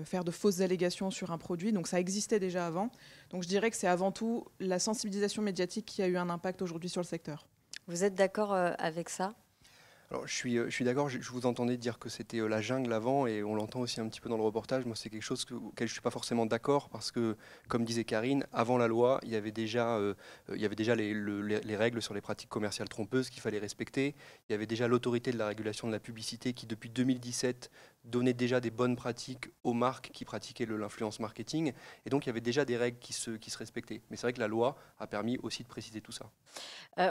faire de fausses allégations sur un produit. Donc ça existait déjà avant. Donc je dirais que c'est avant tout la sensibilisation médiatique qui a eu un impact aujourd'hui sur le secteur. Vous êtes d'accord avec ça ? Alors, je suis d'accord, je vous entendais dire que c'était la jungle avant, et on l'entend aussi un petit peu dans le reportage. Moi, c'est quelque chose auquel je ne suis pas forcément d'accord, parce que, comme disait Karine, avant la loi, il y avait déjà les règles sur les pratiques commerciales trompeuses qu'il fallait respecter. Il y avait déjà l'autorité de la régulation de la publicité qui, depuis 2017, donnait déjà des bonnes pratiques aux marques qui pratiquaient l'influence marketing. Et donc, il y avait déjà des règles qui se respectaient. Mais c'est vrai que la loi a permis aussi de préciser tout ça.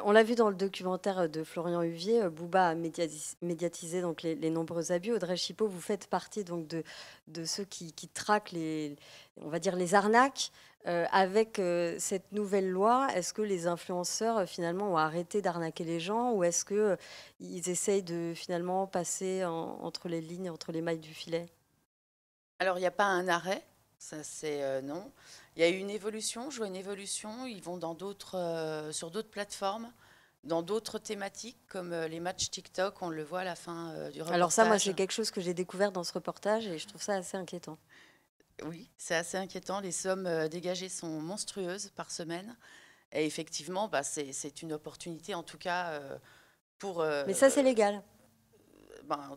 On l'a vu dans le documentaire de Florian Huvier, Booba a médiatisé donc les nombreux abus. Audrey Chipot, vous faites partie donc de ceux qui traquent on va dire les arnaques. Avec cette nouvelle loi, est-ce que les influenceurs finalement ont arrêté d'arnaquer les gens, ou est-ce qu'ils essayent de finalement passer entre les lignes, entre les mailles du filet? Alors, il n'y a pas un arrêt, ça c'est non. Il y a eu une évolution, je vois une évolution. Ils vont sur d'autres plateformes, dans d'autres thématiques, comme les matchs TikTok, on le voit à la fin du reportage. Alors ça, moi, c'est quelque chose que j'ai découvert dans ce reportage, et je trouve ça assez inquiétant. Oui, c'est assez inquiétant. Les sommes dégagées sont monstrueuses par semaine. Et effectivement, c'est une opportunité, en tout cas, pour... Mais ça, c'est légal.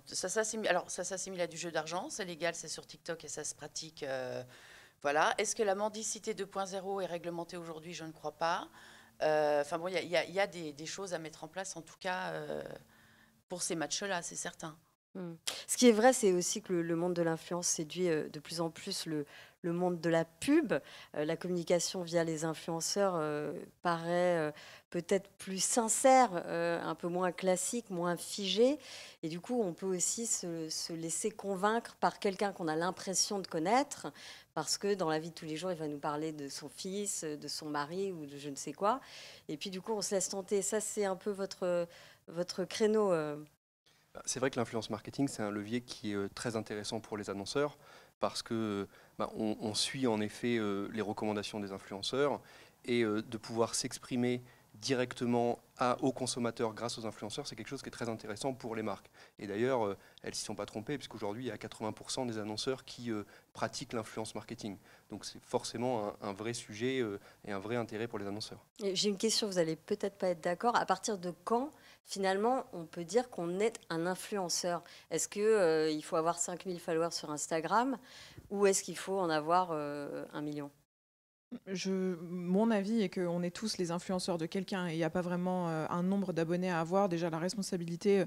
Ça s'assimile à du jeu d'argent. C'est légal, c'est sur TikTok et ça se pratique. Voilà. Est-ce que la mendicité 2.0 est réglementée aujourd'hui? Je ne crois pas. Enfin bon, il y a des choses à mettre en place, en tout cas, pour ces matchs-là, c'est certain. Ce qui est vrai, c'est aussi que le monde de l'influence séduit de plus en plus le monde de la pub. La communication via les influenceurs paraît peut-être plus sincère, un peu moins classique, moins figée. Et du coup, on peut aussi se laisser convaincre par quelqu'un qu'on a l'impression de connaître, parce que dans la vie de tous les jours, il va nous parler de son fils, de son mari ou de je ne sais quoi. Et puis du coup, on se laisse tenter. Ça, c'est un peu votre créneau. C'est vrai que l'influence marketing, c'est un levier qui est très intéressant pour les annonceurs, parce que on suit en effet les recommandations des influenceurs, et de pouvoir s'exprimer directement aux consommateurs grâce aux influenceurs, c'est quelque chose qui est très intéressant pour les marques. Et d'ailleurs, elles ne s'y sont pas trompées, puisqu'aujourd'hui, il y a 80% des annonceurs qui pratiquent l'influence marketing. Donc c'est forcément un vrai sujet et un vrai intérêt pour les annonceurs. J'ai une question, vous n'allez peut-être pas être d'accord. À partir de quand, finalement, on peut dire qu'on est un influenceur? Est-ce qu'il faut avoir 5000 followers sur Instagram, ou est-ce qu'il faut en avoir 1 million? Mon avis est qu'on est tous les influenceurs de quelqu'un, et il n'y a pas vraiment un nombre d'abonnés à avoir. Déjà, la responsabilité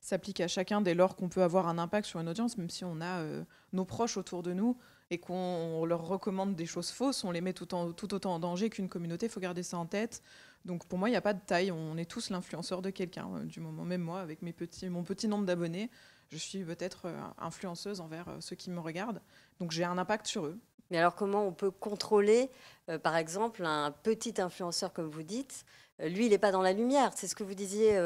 s'applique à chacun dès lors qu'on peut avoir un impact sur une audience, même si on a nos proches autour de nous et qu'on leur recommande des choses fausses, on les met tout autant en danger qu'une communauté. Il faut garder ça en tête. Donc pour moi, il n'y a pas de taille. On est tous l'influenceur de quelqu'un. Du moment, même moi, avec mon petit nombre d'abonnés, je suis peut-être influenceuse envers ceux qui me regardent. Donc j'ai un impact sur eux. Mais alors, comment on peut contrôler, par exemple, un petit influenceur, comme vous dites? Lui, il n'est pas dans la lumière. C'est ce que vous disiez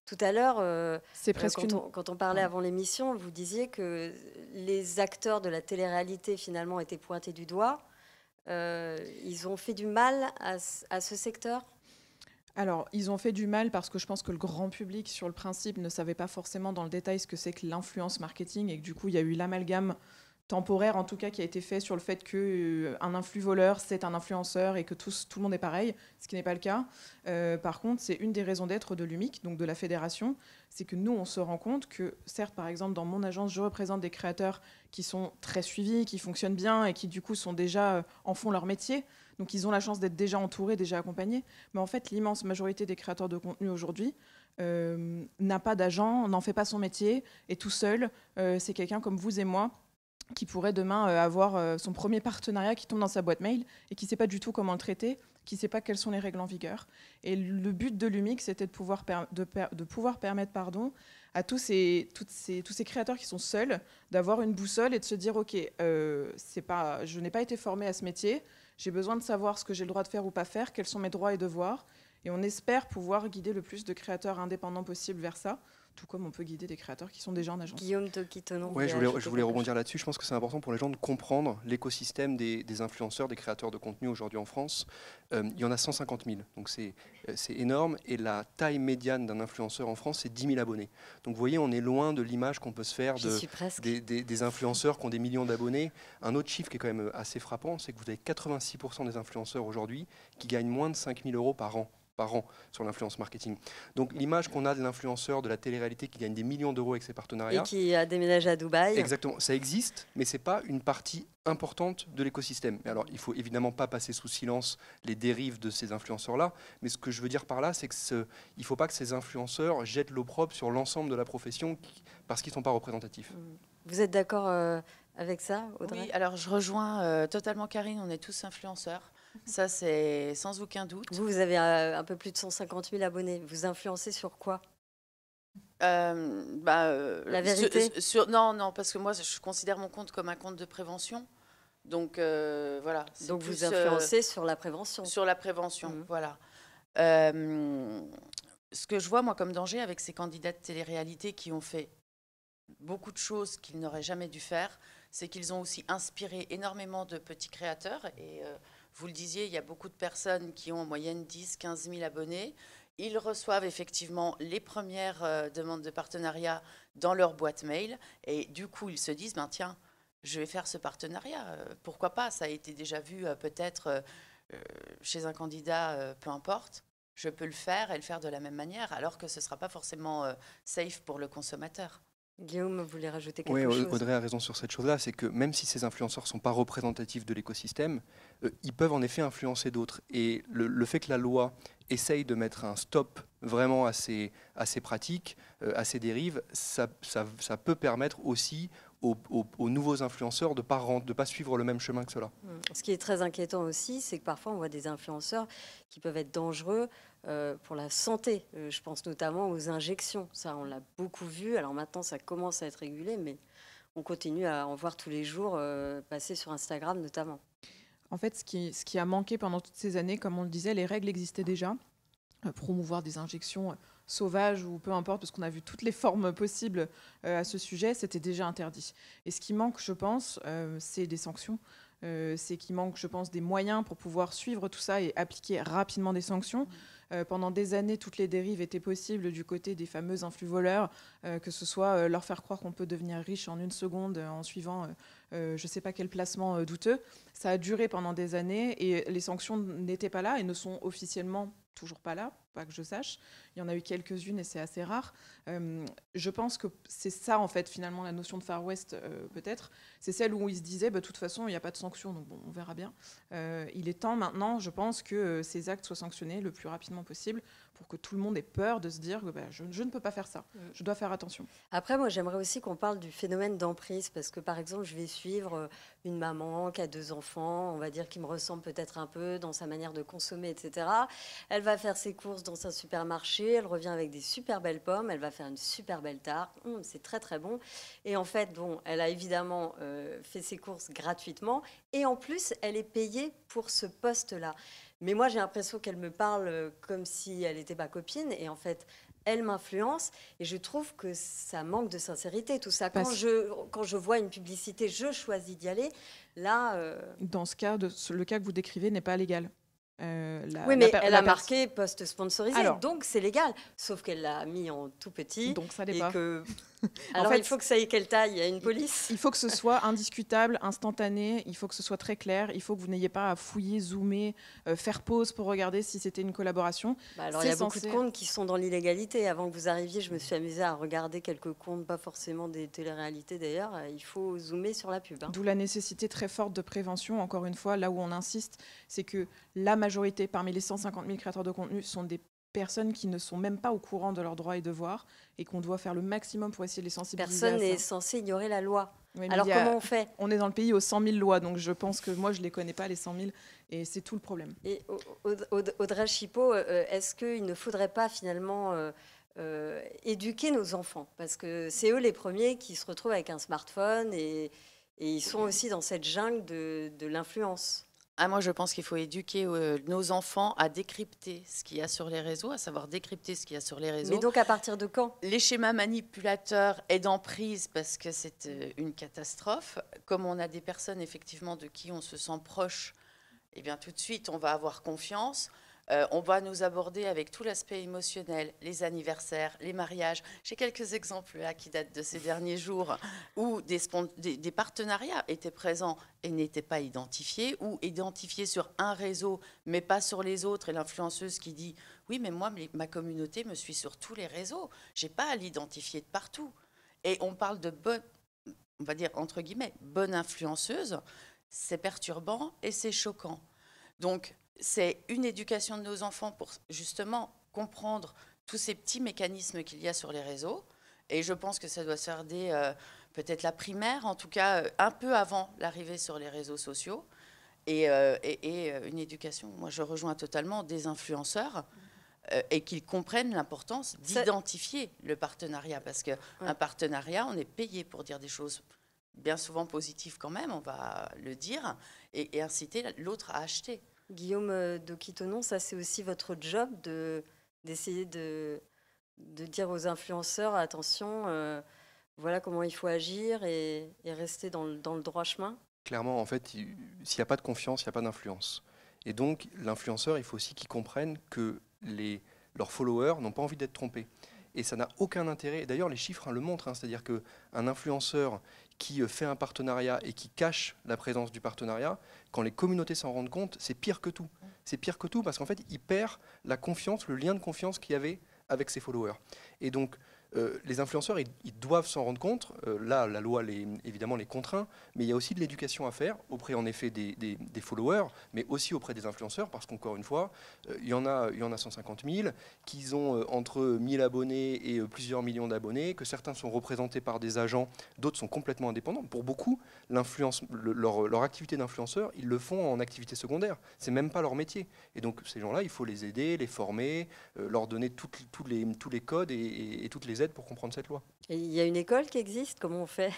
tout à l'heure. C'est presque quand on parlait avant l'émission, vous disiez que les acteurs de la télé-réalité, finalement, étaient pointés du doigt. Ils ont fait du mal à ce secteur? Alors, ils ont fait du mal parce que je pense que le grand public, sur le principe, ne savait pas forcément dans le détail ce que c'est que l'influence marketing, et que du coup, il y a eu l'amalgame temporaire, en tout cas, qui a été fait sur le fait qu'un influ-voleur, c'est un influenceur et que tout le monde est pareil, ce qui n'est pas le cas. Par contre, c'est une des raisons d'être de l'UMIC, donc de la fédération, c'est que nous, on se rend compte que, certes, par exemple, dans mon agence, je représente des créateurs qui sont très suivis, qui fonctionnent bien et qui, du coup, en font leur métier. Donc, ils ont la chance d'être déjà entourés, déjà accompagnés. Mais en fait, l'immense majorité des créateurs de contenu aujourd'hui n'a pas d'agent, n'en fait pas son métier, et tout seul, c'est quelqu'un comme vous et moi qui pourrait demain avoir son premier partenariat qui tombe dans sa boîte mail et qui ne sait pas du tout comment le traiter, qui ne sait pas quelles sont les règles en vigueur. Et le but de l'UMIC, c'était de pouvoir permettre à tous ces créateurs qui sont seuls d'avoir une boussole et de se dire « Ok, je n'ai pas été formé à ce métier, j'ai besoin de savoir ce que j'ai le droit de faire ou pas faire, quels sont mes droits et devoirs. » Et on espère pouvoir guider le plus de créateurs indépendants possible vers ça, tout comme on peut guider des créateurs qui sont déjà en agence. Guillaume Toki-Tonon. Ouais, je voulais rebondir là-dessus. Je pense que c'est important pour les gens de comprendre l'écosystème des influenceurs, des créateurs de contenu aujourd'hui en France. Il y en a 150 000, donc c'est énorme. Et la taille médiane d'un influenceur en France, c'est 10 000 abonnés. Donc vous voyez, on est loin de l'image qu'on peut se faire des influenceurs qui ont des millions d'abonnés. Un autre chiffre qui est quand même assez frappant, c'est que vous avez 86% des influenceurs aujourd'hui qui gagnent moins de 5 000 € par an. par an sur l'influence marketing. Donc l'image qu'on a de l'influenceur de la télé-réalité qui gagne des millions d'euros avec ses partenariats. Et qui a déménagé à Dubaï. Exactement, ça existe, mais ce n'est pas une partie importante de l'écosystème. Alors il ne faut évidemment pas passer sous silence les dérives de ces influenceurs-là, mais ce que je veux dire par là, c'est qu'il ne faut pas que ces influenceurs jettent l'opprobre sur l'ensemble de la profession parce qu'ils ne sont pas représentatifs. Vous êtes d'accord avec ça, Audrey? Oui, alors je rejoins totalement Karine, on est tous influenceurs. Ça, c'est sans aucun doute. Vous avez un peu plus de 150 000 abonnés. Vous influencez sur quoi? La vérité? Non, parce que moi, je considère mon compte comme un compte de prévention. Donc, voilà. Donc, vous influencez sur la prévention? Sur la prévention, voilà. Ce que je vois, moi, comme danger avec ces candidats de télé-réalité qui ont fait beaucoup de choses qu'ils n'auraient jamais dû faire, c'est qu'ils ont aussi inspiré énormément de petits créateurs. Et vous le disiez, il y a beaucoup de personnes qui ont en moyenne 10, 15 000 abonnés. Ils reçoivent effectivement les premières demandes de partenariat dans leur boîte mail. Et du coup, ils se disent, ben, tiens, je vais faire ce partenariat. Pourquoi pas? Ça a été déjà vu peut-être chez un candidat, peu importe. Je peux le faire et le faire de la même manière, alors que ce ne sera pas forcément safe pour le consommateur. Guillaume, vous voulez rajouter quelque chose? Oui, Audrey a raison sur cette chose-là, c'est que même si ces influenceurs ne sont pas représentatifs de l'écosystème, ils peuvent en effet influencer d'autres. Et le fait que la loi essaye de mettre un stop vraiment à ces pratiques, à ces dérives, ça peut permettre aussi aux nouveaux influenceurs de ne pas suivre le même chemin que cela. Ce qui est très inquiétant aussi, c'est que parfois on voit des influenceurs qui peuvent être dangereux pour la santé. Je pense notamment aux injections. Ça, on l'a beaucoup vu. Alors maintenant, ça commence à être régulé, mais on continue à en voir tous les jours passer sur Instagram notamment. En fait, ce qui a manqué pendant toutes ces années, comme on le disait, les règles existaient déjà. Promouvoir des injections sauvages ou peu importe, parce qu'on a vu toutes les formes possibles à ce sujet, c'était déjà interdit. Et ce qui manque, je pense, c'est des sanctions. C'est qu'il manque, je pense, des moyens pour pouvoir suivre tout ça et appliquer rapidement des sanctions. Pendant des années, toutes les dérives étaient possibles du côté des fameux influx-voleurs, que ce soit leur faire croire qu'on peut devenir riche en une seconde en suivant je ne sais pas quel placement douteux. Ça a duré pendant des années et les sanctions n'étaient pas là et ne sont officiellement toujours pas là, pas que je sache. Il y en a eu quelques-unes et c'est assez rare. Je pense que c'est ça, en fait, finalement, la notion de Far West, peut-être. C'est celle où ils se disaient, de toute façon, il n'y a pas de sanctions, donc bon, on verra bien. Il est temps maintenant, je pense, que ces actes soient sanctionnés le plus rapidement possible pour que tout le monde ait peur de se dire que je ne peux pas faire ça, je dois faire attention. Après, moi, j'aimerais aussi qu'on parle du phénomène d'emprise, parce que, par exemple, je vais suivre une maman qui a 2 enfants, on va dire, qui me ressemble peut-être un peu dans sa manière de consommer, etc. Elle va faire ses courses dans un supermarché, elle revient avec des super belles pommes, elle va faire une super belle tarte, c'est très très bon. Et en fait, bon, elle a évidemment fait ses courses gratuitement, et en plus, elle est payée pour ce poste-là. Mais moi, j'ai l'impression qu'elle me parle comme si elle était ma copine, et en fait, elle m'influence, et je trouve que ça manque de sincérité, tout ça. Quand je vois une publicité, je choisis d'y aller. Là, dans ce cas, le cas que vous décrivez n'est pas légal. Oui, mais elle a marqué post sponsorisé, donc c'est légal. Sauf qu'elle l'a mis en tout petit. Donc ça n'est pas. Alors en fait, il faut que ça ait quelle taille? Il y a une police. Il faut que ce soit indiscutable, instantané. Il faut que ce soit très clair. Il faut que vous n'ayez pas à fouiller, zoomer, faire pause pour regarder si c'était une collaboration. Alors il y a beaucoup de comptes qui sont dans l'illégalité. Avant que vous arriviez, je me suis amusée à regarder quelques comptes, pas forcément des téléréalités d'ailleurs. Il faut zoomer sur la pub. D'où la nécessité très forte de prévention. Encore une fois, là où on insiste, c'est que la majorité, parmi les 150 000 créateurs de contenu, sont des personnes qui ne sont même pas au courant de leurs droits et devoirs et qu'on doit faire le maximum pour essayer de les sensibiliser. Personne n'est censé ignorer la loi. Oui, alors comment on fait? On est dans le pays aux 100 000 lois, donc je pense que moi je ne les connais pas les 100 000 et c'est tout le problème. Et Audrey Chipot, est-ce qu'il ne faudrait pas finalement éduquer nos enfants? Parce que c'est eux les premiers qui se retrouvent avec un smartphone et ils sont aussi dans cette jungle de l'influence. Moi, je pense qu'il faut éduquer nos enfants à décrypter ce qu'il y a sur les réseaux, à savoir décrypter ce qu'il y a sur les réseaux. Mais donc, à partir de quand? Les schémas manipulateurs et d'emprise, parce que c'est une catastrophe. Comme on a des personnes, effectivement, de qui on se sent proche, eh bien, tout de suite, on va avoir confiance. On va nous aborder avec tout l'aspect émotionnel, les anniversaires, les mariages. J'ai quelques exemples là qui datent de ces derniers jours où des partenariats étaient présents et n'étaient pas identifiés ou identifiés sur un réseau mais pas sur les autres. Et l'influenceuse qui dit Oui, mais moi, ma communauté me suit sur tous les réseaux. Je n'ai pas à l'identifier de partout. Et on parle de bonne, on va dire entre guillemets, bonne influenceuse. C'est perturbant et c'est choquant. Donc, c'est une éducation de nos enfants pour justement comprendre tous ces petits mécanismes qu'il y a sur les réseaux. Et je pense que ça doit se faire dès peut-être la primaire, en tout cas un peu avant l'arrivée sur les réseaux sociaux. Et une éducation, moi je rejoins totalement des influenceurs et qu'ils comprennent l'importance d'identifier le partenariat. Parce qu'un partenariat, on est payé pour dire des choses bien souvent positives quand même, on va le dire, et inciter l'autre à acheter. Guillaume Doki-Tonon, ça c'est aussi votre job d'essayer de dire aux influenceurs, attention, voilà comment il faut agir et rester dans le droit chemin. Clairement, en fait, s'il n'y a pas de confiance, il n'y a pas d'influence. Et donc, l'influenceur, il faut aussi qu'il comprenne que leurs followers n'ont pas envie d'être trompés. Et ça n'a aucun intérêt. D'ailleurs, les chiffres le montrent. C'est-à-dire qu'un influenceur qui fait un partenariat et qui cache la présence du partenariat, quand les communautés s'en rendent compte, c'est pire que tout. C'est pire que tout parce qu'en fait, il perd la confiance, le lien de confiance qu'il y avait avec ses followers. Et donc, les influenceurs, ils doivent s'en rendre compte. Là, la loi, évidemment, les contraint, mais il y a aussi de l'éducation à faire auprès, en effet, des followers, mais aussi auprès des influenceurs, parce qu'encore une fois, il y en a 150 000 qui ont entre 1000 abonnés et plusieurs millions d'abonnés, que certains sont représentés par des agents, d'autres sont complètement indépendants. Pour beaucoup, leur activité d'influenceur, ils le font en activité secondaire. C'est même pas leur métier. Et donc, ces gens-là, il faut les aider, les former, leur donner tous les codes et toutes les aides pour comprendre cette loi. Et il y a une école qui existe, comment on fait?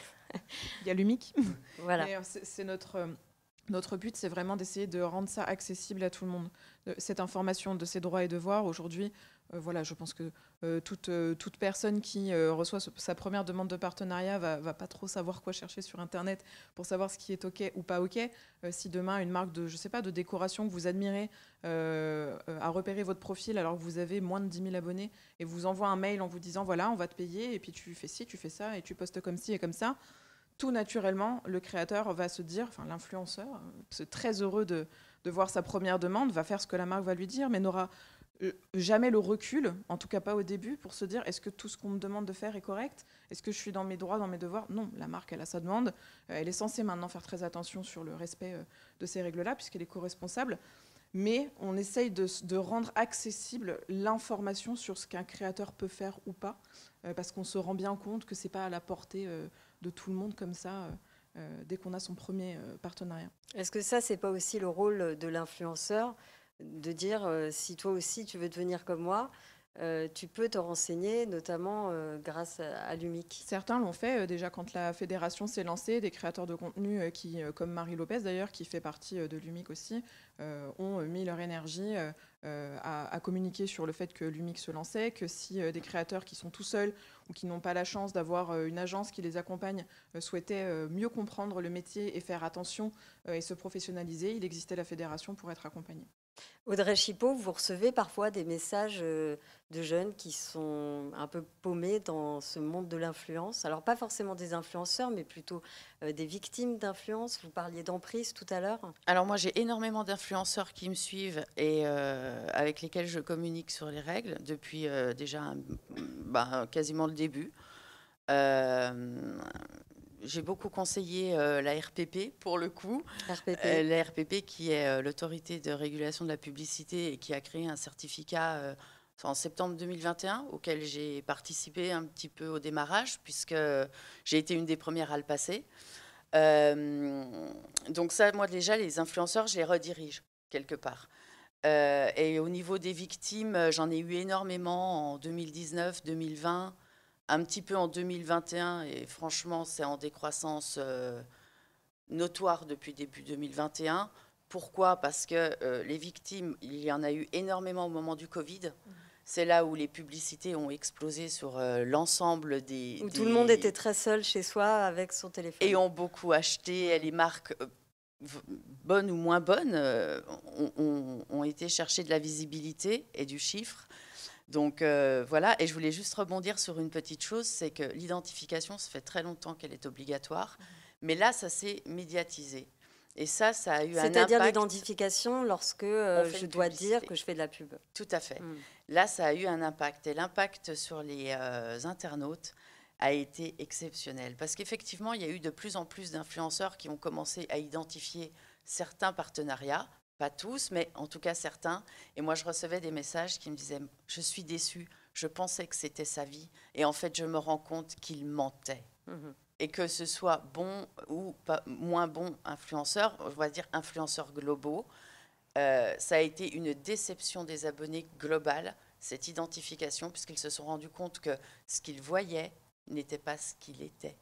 Il y a l'UMIC. Voilà. C'est notre but, c'est vraiment d'essayer de rendre ça accessible à tout le monde. Cette information de ses droits et devoirs, aujourd'hui, voilà, je pense que toute personne qui reçoit sa première demande de partenariat va pas trop savoir quoi chercher sur Internet pour savoir ce qui est OK ou pas OK. Si demain, une marque je sais pas, de décoration que vous admirez a repéré votre profil alors que vous avez moins de 10 000 abonnés et vous envoie un mail en vous disant, voilà, on va te payer et puis tu fais ci, tu fais ça et tu postes comme ci et comme ça, tout naturellement, le créateur va se dire, enfin l'influenceur, c'est très heureux de voir sa première demande, va faire ce que la marque va lui dire, mais n'aura jamais le recul, en tout cas pas au début, pour se dire, est-ce que tout ce qu'on me demande de faire est correct? Est-ce que je suis dans mes droits, dans mes devoirs? Non, la marque, elle a sa demande. Elle est censée maintenant faire très attention sur le respect de ces règles-là, puisqu'elle est co-responsable. Mais on essaye de rendre accessible l'information sur ce qu'un créateur peut faire ou pas, parce qu'on se rend bien compte que ce n'est pas à la portée de tout le monde comme ça, dès qu'on a son premier partenariat. Est-ce que ça, c'est pas aussi le rôle de l'influenceur, de dire, si toi aussi tu veux devenir comme moi, tu peux te renseigner, notamment grâce à l'UMIC? Certains l'ont fait déjà quand la fédération s'est lancée, des créateurs de contenu comme Marie Lopez d'ailleurs, qui fait partie de l'UMIC aussi, ont mis leur énergie à communiquer sur le fait que l'UMIC se lançait, que si des créateurs qui sont tout seuls ou qui n'ont pas la chance d'avoir une agence qui les accompagne souhaitaient mieux comprendre le métier et faire attention et se professionnaliser, il existait la fédération pour être accompagnés. Audrey Chipot, vous recevez parfois des messages de jeunes qui sont un peu paumés dans ce monde de l'influence. Alors, pas forcément des influenceurs, mais plutôt des victimes d'influence. Vous parliez d'emprise tout à l'heure. Alors, moi, j'ai énormément d'influenceurs qui me suivent et avec lesquels je communique sur les règles depuis déjà quasiment le début. J'ai beaucoup conseillé la RPP, pour le coup. La RPP, qui est l'autorité de régulation de la publicité et qui a créé un certificat en septembre 2021, auquel j'ai participé un petit peu au démarrage, puisque j'ai été une des premières à le passer. Donc ça, moi déjà, les influenceurs, je les redirige quelque part. Et au niveau des victimes, j'en ai eu énormément en 2019, 2020, un petit peu en 2021, et franchement, c'est en décroissance notoire depuis début 2021. Pourquoi? Parce que les victimes, il y en a eu énormément au moment du Covid. C'est là où les publicités ont explosé sur l'ensemble des... Où tout le monde était très seul chez soi avec son téléphone. Et ont beaucoup acheté. Les marques, bonnes ou moins bonnes, ont été chercher de la visibilité et du chiffre. Donc voilà, et je voulais juste rebondir sur une petite chose, c'est que l'identification, ça fait très longtemps qu'elle est obligatoire, mais là, ça s'est médiatisé. Et ça a eu un impact. C'est-à-dire l'identification lorsque je dois publicité. dire que je fais de la pub. Tout à fait. Là, ça a eu un impact. Et l'impact sur les internautes a été exceptionnel. Parce qu'effectivement, il y a eu de plus en plus d'influenceurs qui ont commencé à identifier certains partenariats. Pas tous, mais en tout cas certains. Et moi, je recevais des messages qui me disaient « Je suis déçue, je pensais que c'était sa vie. Et en fait, je me rends compte qu'il mentait. Et que ce soit bon ou pas, moins bon influenceur, on va dire influenceurs globaux, ça a été une déception des abonnés globale, cette identification, puisqu'ils se sont rendus compte que ce qu'ils voyaient n'était pas ce qu'il était.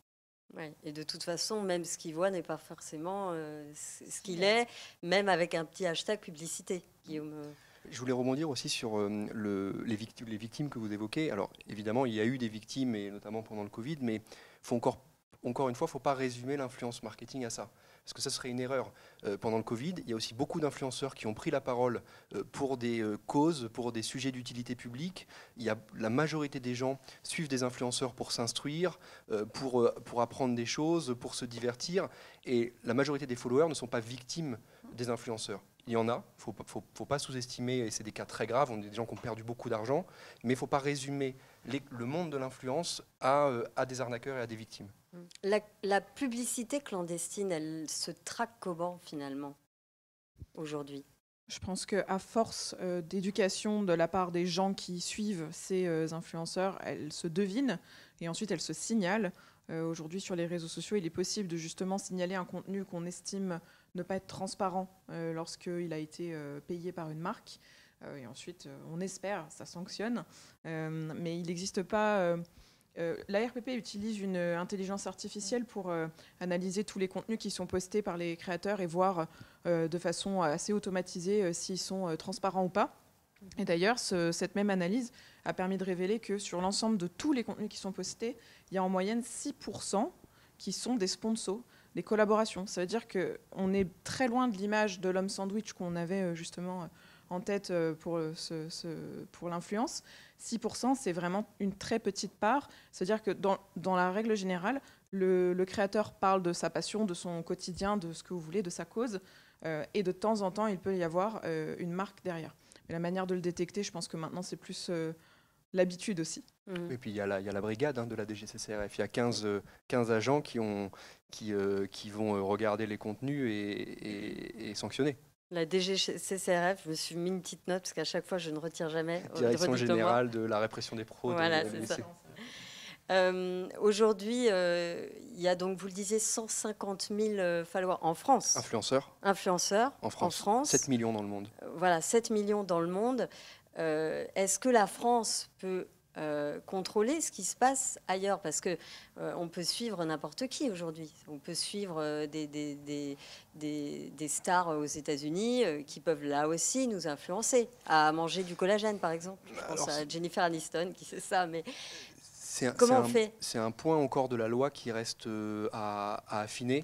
Ouais. Et de toute façon, même ce qu'il voit n'est pas forcément ce qu'il est, même avec un petit hashtag publicité, Guillaume. Je voulais rebondir aussi sur les victimes que vous évoquez. Alors, évidemment, il y a eu des victimes, et notamment pendant le Covid, mais faut encore une fois, il ne faut pas résumer l'influence marketing à ça. Parce que ça serait une erreur. Pendant le Covid, il y a aussi beaucoup d'influenceurs qui ont pris la parole pour des causes, pour des sujets d'utilité publique. La majorité des gens suivent des influenceurs pour s'instruire, pour apprendre des choses, pour se divertir. Et la majorité des followers ne sont pas victimes des influenceurs. Il y en a, il ne faut pas sous-estimer, et c'est des cas très graves, on est des gens qui ont perdu beaucoup d'argent, mais il ne faut pas résumer le monde de l'influence à des arnaqueurs et à des victimes. La publicité clandestine, elle se traque comment finalement aujourd'hui? Je pense qu'à force d'éducation de la part des gens qui suivent ces influenceurs, elle se devine et ensuite elle se signale. Aujourd'hui, sur les réseaux sociaux, il est possible de justement signaler un contenu qu'on estime ne pas être transparent lorsqu'il a été payé par une marque. Et ensuite, on espère, ça sanctionne. Mais il n'existe pas... L'ARPP utilise une intelligence artificielle pour analyser tous les contenus qui sont postés par les créateurs et voir de façon assez automatisée s'ils sont transparents ou pas. Et d'ailleurs, cette même analyse a permis de révéler que sur l'ensemble de tous les contenus qui sont postés, il y a en moyenne 6% qui sont des sponsors, des collaborations. Ça veut dire qu'on est très loin de l'image de l'homme sandwich qu'on avait justement en tête pour l'influence. 6%, c'est vraiment une très petite part. C'est-à-dire que dans la règle générale, le créateur parle de sa passion, de son quotidien, de ce que vous voulez, de sa cause. Et de temps en temps, il peut y avoir une marque derrière. Mais la manière de le détecter, je pense que maintenant, c'est plus l'habitude aussi. Et puis, il y a la brigade de la DGCCRF. Il y a 15 agents qui vont regarder les contenus et sanctionner. La DGCCRF, je me suis mis une petite note parce qu'à chaque fois, je ne retire jamais. Direction générale de la répression des fraudes. Voilà, c'est ça. Aujourd'hui, il y a donc, vous le disiez, 150 000 followers en France. Influenceurs. En France. 7 millions dans le monde. Voilà, 7 millions dans le monde. Est-ce que la France peut contrôler ce qui se passe ailleurs? Parce que on peut suivre n'importe qui aujourd'hui. On peut suivre des stars aux États-Unis qui peuvent là aussi nous influencer à manger du collagène, par exemple. Je pense à Jennifer Aniston qui sait ça, mais comment on fait? C'est un point encore de la loi qui reste à affiner.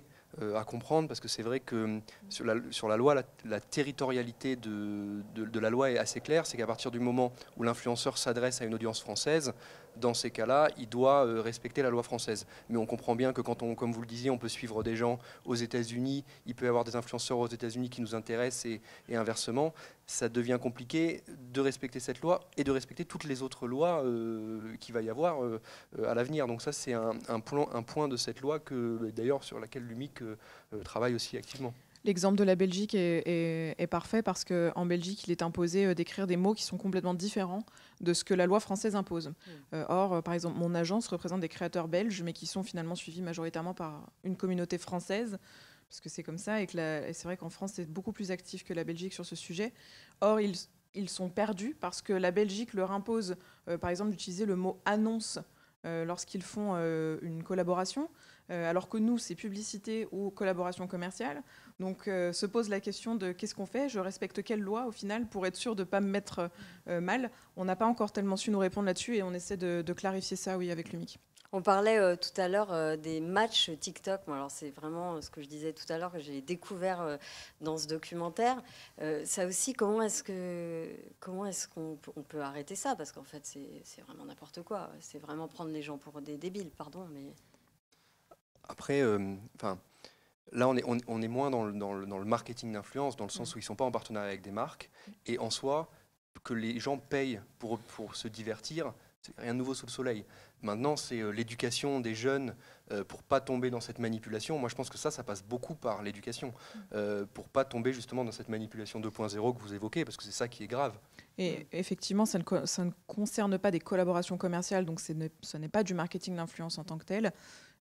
À comprendre, parce que c'est vrai que sur la loi, la territorialité de la loi est assez claire. C'est qu'à partir du moment où l'influenceur s'adresse à une audience française, dans ces cas-là, il doit respecter la loi française. Mais on comprend bien que quand comme vous le disiez, on peut suivre des gens aux États-Unis, il peut y avoir des influenceurs aux États-Unis qui nous intéressent et inversement, ça devient compliqué de respecter cette loi et de respecter toutes les autres lois qu'il va y avoir à l'avenir. Donc ça, c'est un point de cette loi d'ailleurs sur laquelle l'UMIC travaille aussi activement. L'exemple de la Belgique est parfait parce qu'en Belgique, il est imposé d'écrire des mots qui sont complètement différents de ce que la loi française impose. Or, par exemple, mon agence représente des créateurs belges, mais qui sont finalement suivis majoritairement par une communauté française, parce que c'est comme ça, et c'est vrai qu'en France, c'est beaucoup plus actif que la Belgique sur ce sujet. Or, ils sont perdus parce que la Belgique leur impose, par exemple, d'utiliser le mot « annonce » lorsqu'ils font une collaboration, alors que nous, c'est publicité ou collaboration commerciale. Donc se pose la question de qu'est-ce qu'on fait? Je respecte quelle loi au final pour être sûr de ne pas me mettre mal? On n'a pas encore tellement su nous répondre là-dessus et on essaie de clarifier ça, oui, avec l'UMIC. On parlait tout à l'heure des matchs TikTok. Bon, alors c'est vraiment ce que je disais tout à l'heure que j'ai découvert dans ce documentaire. Ça aussi, comment est-ce qu'on peut arrêter ça? Parce qu'en fait, c'est vraiment n'importe quoi. C'est vraiment prendre les gens pour des débiles, pardon, mais... Après, Là, on est moins dans le marketing d'influence, dans le sens où ils ne sont pas en partenariat avec des marques. Et en soi, que les gens payent pour se divertir, c'est rien de nouveau sous le soleil. Maintenant, c'est l'éducation des jeunes pour ne pas tomber dans cette manipulation. Moi, je pense que ça passe beaucoup par l'éducation, pour ne pas tomber justement dans cette manipulation 2.0 que vous évoquez, parce que c'est ça qui est grave. Et effectivement, ça ne concerne pas des collaborations commerciales, donc ce n'est pas du marketing d'influence en tant que tel.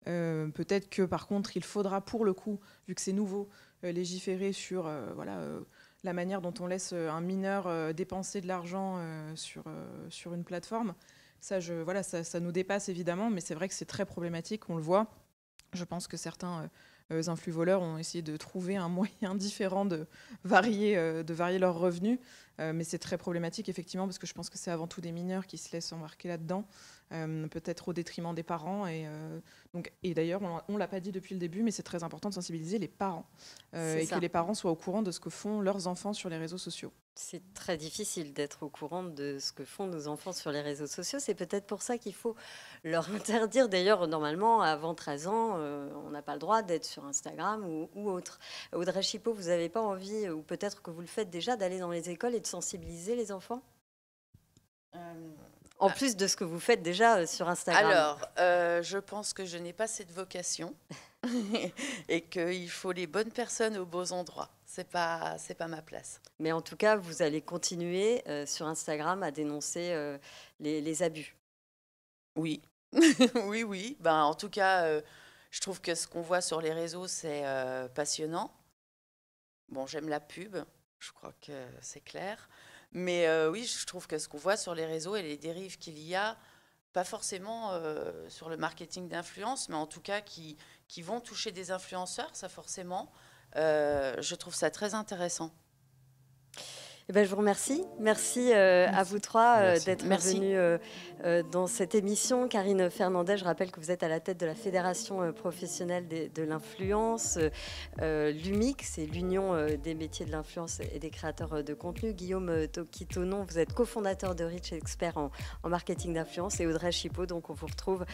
Peut-être que par contre, il faudra pour le coup, vu que c'est nouveau, légiférer sur la manière dont on laisse un mineur dépenser de l'argent sur une plateforme. Ça nous dépasse évidemment, mais c'est vrai que c'est très problématique, on le voit. Je pense que certains influvoleurs ont essayé de trouver un moyen différent de varier leurs revenus, mais c'est très problématique effectivement, parce que je pense que c'est avant tout des mineurs qui se laissent embarquer là-dedans, peut-être au détriment des parents. Et d'ailleurs, on ne l'a pas dit depuis le début, mais c'est très important de sensibiliser les parents, et que les parents soient au courant de ce que font leurs enfants sur les réseaux sociaux. C'est très difficile d'être au courant de ce que font nos enfants sur les réseaux sociaux. C'est peut-être pour ça qu'il faut leur interdire. D'ailleurs, normalement, avant 13 ans, on n'a pas le droit d'être sur Instagram ou autre. Audrey Chipot, vous n'avez pas envie, ou peut-être que vous le faites déjà, d'aller dans les écoles et de sensibiliser les enfants en plus de ce que vous faites déjà sur Instagram? Alors, je pense que je n'ai pas cette vocation et qu'il faut les bonnes personnes aux beaux endroits. C'est pas ma place. Mais en tout cas, vous allez continuer sur Instagram à dénoncer les abus. Oui, oui. Ben, en tout cas, je trouve que ce qu'on voit sur les réseaux, c'est passionnant. Bon, j'aime la pub, je crois que c'est clair. Mais oui, je trouve que ce qu'on voit sur les réseaux et les dérives qu'il y a, pas forcément sur le marketing d'influence, mais en tout cas qui vont toucher des influenceurs, ça forcément, je trouve ça très intéressant. Eh ben, je vous remercie. Merci à vous trois d'être venus dans cette émission. Karine Fernandez, je rappelle que vous êtes à la tête de la Fédération professionnelle de l'influence. L'UMIC, c'est l'Union des métiers de l'influence et des créateurs de contenu. Guillaume Tokitonon, vous êtes cofondateur de Reach, expert en marketing d'influence. Et Audrey Chipot, donc on vous retrouve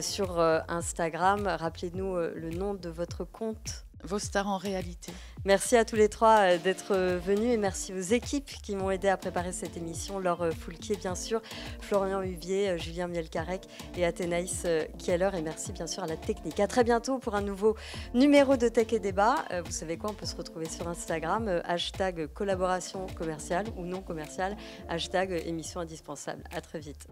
sur Instagram. Rappelez-nous le nom de votre compte. Vos stars en réalité. Merci à tous les trois d'être venus et merci aux équipes qui m'ont aidé à préparer cette émission. Laure Foulquier, bien sûr, Florian Huvier, Julien Mielcarec et Athénaïs Keller. Et merci bien sûr à la technique. À très bientôt pour un nouveau numéro de Tech et Débat. Vous savez quoi, on peut se retrouver sur Instagram, hashtag collaboration commerciale ou non commerciale, hashtag émission indispensable. À très vite.